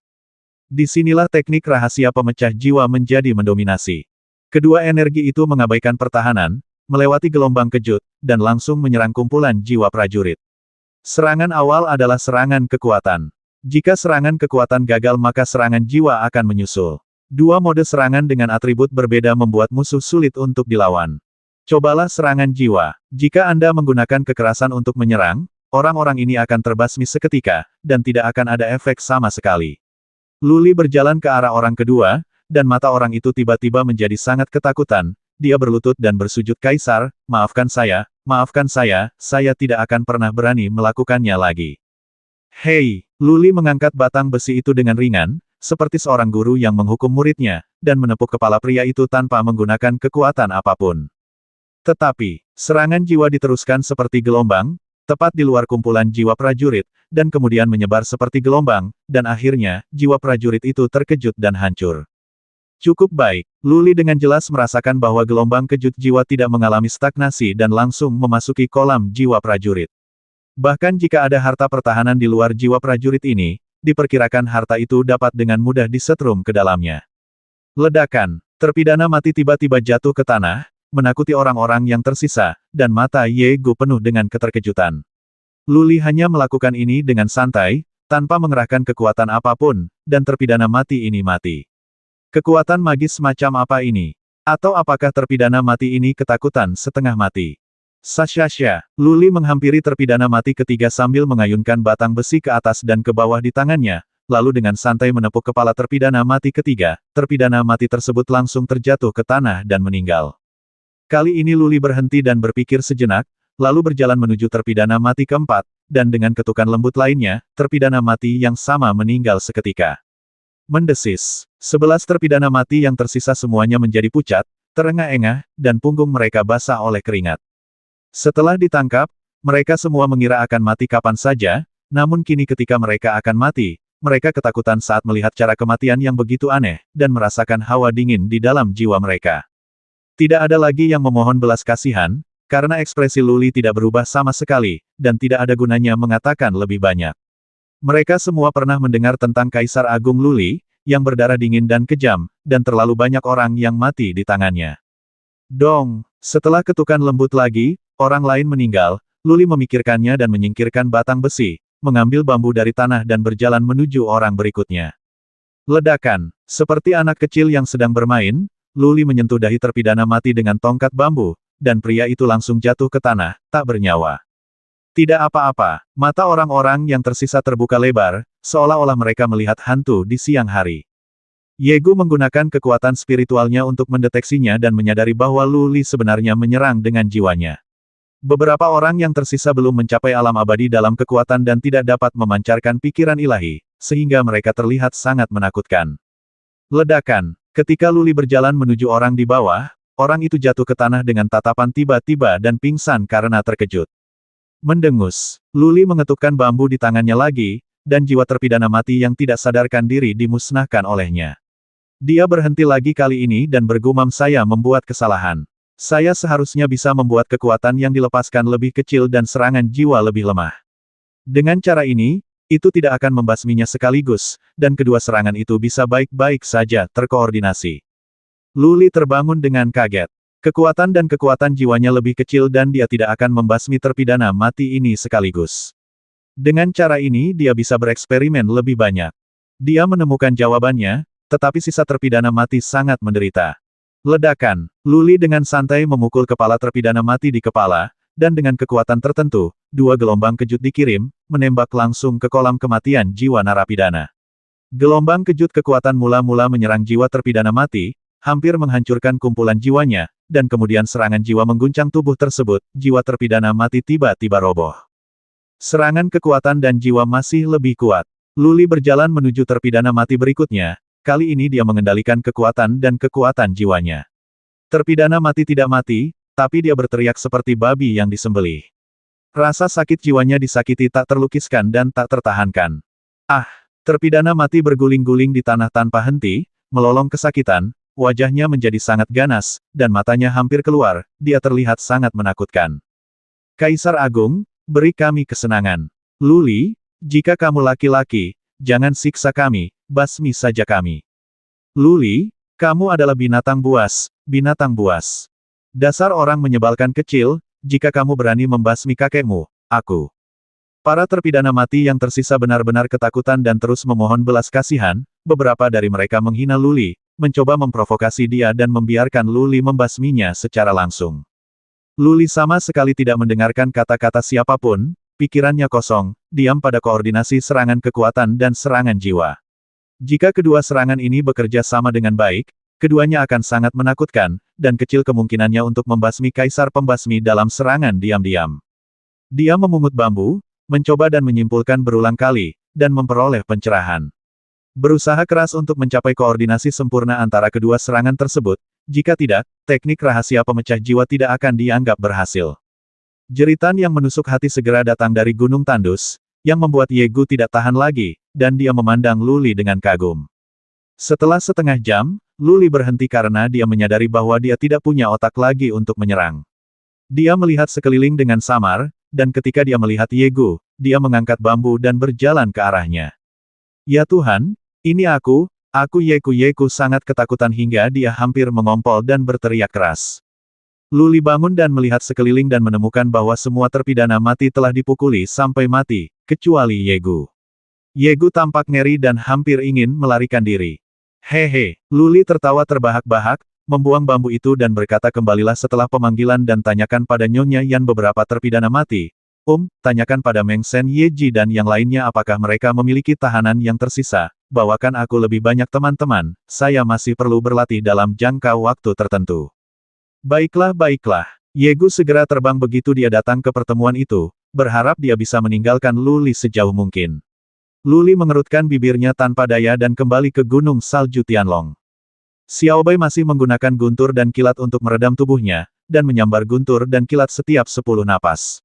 Disinilah teknik rahasia pemecah jiwa menjadi mendominasi. Kedua energi itu mengabaikan pertahanan, melewati gelombang kejut, dan langsung menyerang kumpulan jiwa prajurit. Serangan awal adalah serangan kekuatan. Jika serangan kekuatan gagal maka serangan jiwa akan menyusul. Dua mode serangan dengan atribut berbeda membuat musuh sulit untuk dilawan. Cobalah serangan jiwa. Jika Anda menggunakan kekerasan untuk menyerang, orang-orang ini akan terbasmi seketika, dan tidak akan ada efek sama sekali. Luli berjalan ke arah orang kedua, dan mata orang itu tiba-tiba menjadi sangat ketakutan. Dia berlutut dan bersujud, Kaisar, maafkan saya tidak akan pernah berani melakukannya lagi. Hei, Luli mengangkat batang besi itu dengan ringan, seperti seorang guru yang menghukum muridnya, dan menepuk kepala pria itu tanpa menggunakan kekuatan apapun. Tetapi, serangan jiwa diteruskan seperti gelombang, tepat di luar kumpulan jiwa prajurit, dan kemudian menyebar seperti gelombang, dan akhirnya, jiwa prajurit itu terkejut dan hancur. Cukup baik, Luli dengan jelas merasakan bahwa gelombang kejut jiwa tidak mengalami stagnasi dan langsung memasuki kolam jiwa prajurit. Bahkan jika ada harta pertahanan di luar jiwa prajurit ini, diperkirakan harta itu dapat dengan mudah disetrum ke dalamnya. Ledakan, terpidana mati tiba-tiba jatuh ke tanah, menakuti orang-orang yang tersisa, dan mata Yegu penuh dengan keterkejutan. Luli hanya melakukan ini dengan santai, tanpa mengerahkan kekuatan apapun, dan terpidana mati ini mati. Kekuatan magis semacam apa ini? Atau apakah terpidana mati ini ketakutan setengah mati? Sasha, Luli menghampiri terpidana mati ketiga sambil mengayunkan batang besi ke atas dan ke bawah di tangannya, lalu dengan santai menepuk kepala terpidana mati ketiga, terpidana mati tersebut langsung terjatuh ke tanah dan meninggal. Kali ini Luli berhenti dan berpikir sejenak, lalu berjalan menuju terpidana mati keempat, dan dengan ketukan lembut lainnya, terpidana mati yang sama meninggal seketika. Mendesis. 11 terpidana mati yang tersisa semuanya menjadi pucat, terengah-engah, dan punggung mereka basah oleh keringat. Setelah ditangkap, mereka semua mengira akan mati kapan saja, namun kini ketika mereka akan mati, mereka ketakutan saat melihat cara kematian yang begitu aneh, dan merasakan hawa dingin di dalam jiwa mereka. Tidak ada lagi yang memohon belas kasihan, karena ekspresi Luli tidak berubah sama sekali, dan tidak ada gunanya mengatakan lebih banyak. Mereka semua pernah mendengar tentang Kaisar Agung Luli, yang berdarah dingin dan kejam, dan terlalu banyak orang yang mati di tangannya. Dong, setelah ketukan lembut lagi, orang lain meninggal, Luli memikirkannya dan menyingkirkan batang besi, mengambil bambu dari tanah dan berjalan menuju orang berikutnya. Ledakan, seperti anak kecil yang sedang bermain, Luli menyentuh dahi terpidana mati dengan tongkat bambu, dan pria itu langsung jatuh ke tanah, tak bernyawa. Tidak apa-apa, mata orang-orang yang tersisa terbuka lebar, seolah-olah mereka melihat hantu di siang hari. Yegu menggunakan kekuatan spiritualnya untuk mendeteksinya dan menyadari bahwa Luli sebenarnya menyerang dengan jiwanya. Beberapa orang yang tersisa belum mencapai alam abadi dalam kekuatan dan tidak dapat memancarkan pikiran ilahi, sehingga mereka terlihat sangat menakutkan. Ledakan, ketika Luli berjalan menuju orang di bawah, orang itu jatuh ke tanah dengan tatapan tiba-tiba dan pingsan karena terkejut. Mendengus, Luli mengetukkan bambu di tangannya lagi, dan jiwa terpidana mati yang tidak sadarkan diri dimusnahkan olehnya. Dia berhenti lagi kali ini dan bergumam, saya membuat kesalahan. Saya seharusnya bisa membuat kekuatan yang dilepaskan lebih kecil dan serangan jiwa lebih lemah. Dengan cara ini, itu tidak akan membasminya sekaligus, dan kedua serangan itu bisa baik-baik saja terkoordinasi. Luli terbangun dengan kaget. Kekuatan dan kekuatan jiwanya lebih kecil dan dia tidak akan membasmi terpidana mati ini sekaligus. Dengan cara ini dia bisa bereksperimen lebih banyak. Dia menemukan jawabannya, tetapi sisa terpidana mati sangat menderita. Ledakan, Luli dengan santai memukul kepala terpidana mati di kepala, dan dengan kekuatan tertentu, dua gelombang kejut dikirim, menembak langsung ke kolam kematian jiwa narapidana. Gelombang kejut kekuatan mula-mula menyerang jiwa terpidana mati, hampir menghancurkan kumpulan jiwanya, dan kemudian serangan jiwa mengguncang tubuh tersebut, jiwa terpidana mati tiba-tiba roboh. Serangan kekuatan dan jiwa masih lebih kuat. Luli berjalan menuju terpidana mati berikutnya, kali ini dia mengendalikan kekuatan dan kekuatan jiwanya. Terpidana mati tidak mati, tapi dia berteriak seperti babi yang disembelih. Rasa sakit jiwanya disakiti tak terlukiskan dan tak tertahankan. Ah! Terpidana mati berguling-guling di tanah tanpa henti, melolong kesakitan, wajahnya menjadi sangat ganas, dan matanya hampir keluar, dia terlihat sangat menakutkan. Kaisar Agung, beri kami kesenangan. Luli, jika kamu laki-laki, jangan siksa kami, basmi saja kami. Luli, kamu adalah binatang buas, binatang buas. Dasar orang menyebalkan kecil, jika kamu berani membasmi kakekmu, aku. Para terpidana mati yang tersisa benar-benar ketakutan dan terus memohon belas kasihan, beberapa dari mereka menghina Luli, mencoba memprovokasi dia dan membiarkan Luli membasminya secara langsung. Luli sama sekali tidak mendengarkan kata-kata siapapun, pikirannya kosong, diam pada koordinasi serangan kekuatan dan serangan jiwa. Jika kedua serangan ini bekerja sama dengan baik, keduanya akan sangat menakutkan, dan kecil kemungkinannya untuk membasmi Kaisar Pembasmi dalam serangan diam-diam. Dia memungut bambu, mencoba dan menyimpulkan berulang kali, dan memperoleh pencerahan. Berusaha keras untuk mencapai koordinasi sempurna antara kedua serangan tersebut, jika tidak, teknik rahasia pemecah jiwa tidak akan dianggap berhasil. Jeritan yang menusuk hati segera datang dari Gunung Tandus, yang membuat Yegu tidak tahan lagi, dan dia memandang Luli dengan kagum. Setelah setengah jam, Luli berhenti karena dia menyadari bahwa dia tidak punya otak lagi untuk menyerang. Dia melihat sekeliling dengan samar, dan ketika dia melihat Yegu, dia mengangkat bambu dan berjalan ke arahnya. Ya Tuhan, ini aku Yegu sangat ketakutan hingga dia hampir mengompol dan berteriak keras. Luli bangun dan melihat sekeliling dan menemukan bahwa semua terpidana mati telah dipukuli sampai mati, kecuali Yegu. Yegu tampak ngeri dan hampir ingin melarikan diri. Hehe, Luli tertawa terbahak-bahak, membuang bambu itu dan berkata kembalilah setelah pemanggilan dan tanyakan pada Nyonya Yan beberapa terpidana mati. Tanyakan pada Meng Sen Yeji dan yang lainnya apakah mereka memiliki tahanan yang tersisa. Bawakan aku lebih banyak teman-teman, saya masih perlu berlatih dalam jangka waktu tertentu. Baiklah baiklah. Yegu segera terbang begitu dia datang ke pertemuan itu, berharap dia bisa meninggalkan Lu Li sejauh mungkin. Lu Li mengerutkan bibirnya tanpa daya dan kembali ke gunung salju Tianlong. Xiao Bai masih menggunakan guntur dan kilat untuk meredam tubuhnya, dan menyambar guntur dan kilat setiap 10 napas.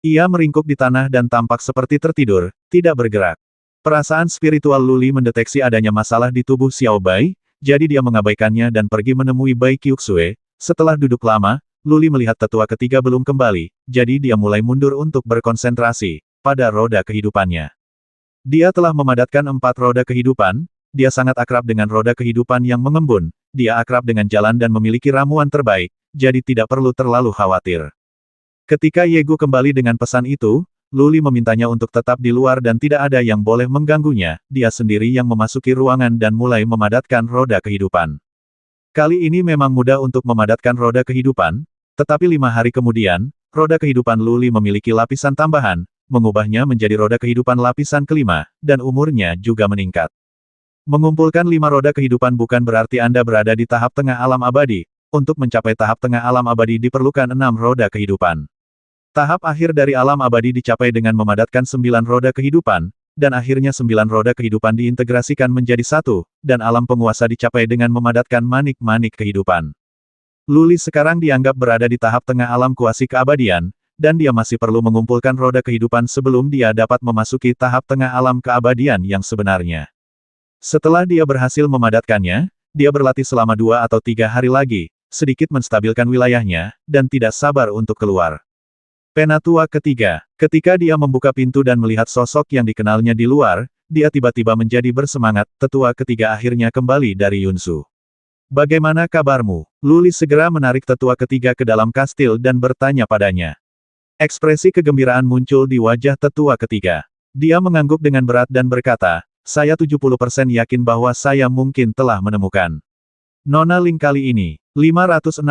Ia meringkuk di tanah dan tampak seperti tertidur, tidak bergerak. Perasaan spiritual Lu Li mendeteksi adanya masalah di tubuh Xiao Bai, jadi dia mengabaikannya dan pergi menemui Bai Qiuxue. Setelah duduk lama, Lu Li melihat tetua ketiga belum kembali, jadi dia mulai mundur untuk berkonsentrasi pada roda kehidupannya. Dia telah memadatkan 4 roda kehidupan, dia sangat akrab dengan roda kehidupan yang mengembun, dia akrab dengan jalan dan memiliki ramuan terbaik, jadi tidak perlu terlalu khawatir. Ketika Yegu kembali dengan pesan itu, Lu Li memintanya untuk tetap di luar dan tidak ada yang boleh mengganggunya, dia sendiri yang memasuki ruangan dan mulai memadatkan roda kehidupan. Kali ini memang mudah untuk memadatkan roda kehidupan, tetapi 5 hari kemudian, roda kehidupan Lu Li memiliki lapisan tambahan, mengubahnya menjadi roda kehidupan lapisan kelima, dan umurnya juga meningkat. Mengumpulkan 5 roda kehidupan bukan berarti Anda berada di tahap tengah alam abadi, untuk mencapai tahap tengah alam abadi diperlukan 6 roda kehidupan. Tahap akhir dari alam abadi dicapai dengan memadatkan 9 roda kehidupan, dan akhirnya 9 roda kehidupan diintegrasikan menjadi 1, dan alam penguasa dicapai dengan memadatkan manik-manik kehidupan. Lu Li sekarang dianggap berada di tahap tengah alam kuasi keabadian, dan dia masih perlu mengumpulkan roda kehidupan sebelum dia dapat memasuki tahap tengah alam keabadian yang sebenarnya. Setelah dia berhasil memadatkannya, dia berlatih selama 2 atau 3 hari lagi, sedikit menstabilkan wilayahnya, dan tidak sabar untuk keluar. Penatua ketiga. Ketika dia membuka pintu dan melihat sosok yang dikenalnya di luar, dia tiba-tiba menjadi bersemangat. Tetua ketiga akhirnya kembali dari Yunsu. Bagaimana kabarmu? Lu Li segera menarik tetua ketiga ke dalam kastil dan bertanya padanya. Ekspresi kegembiraan muncul di wajah tetua ketiga. Dia mengangguk dengan berat dan berkata, saya 70% yakin bahwa saya mungkin telah menemukan Nona Ling kali ini. 560.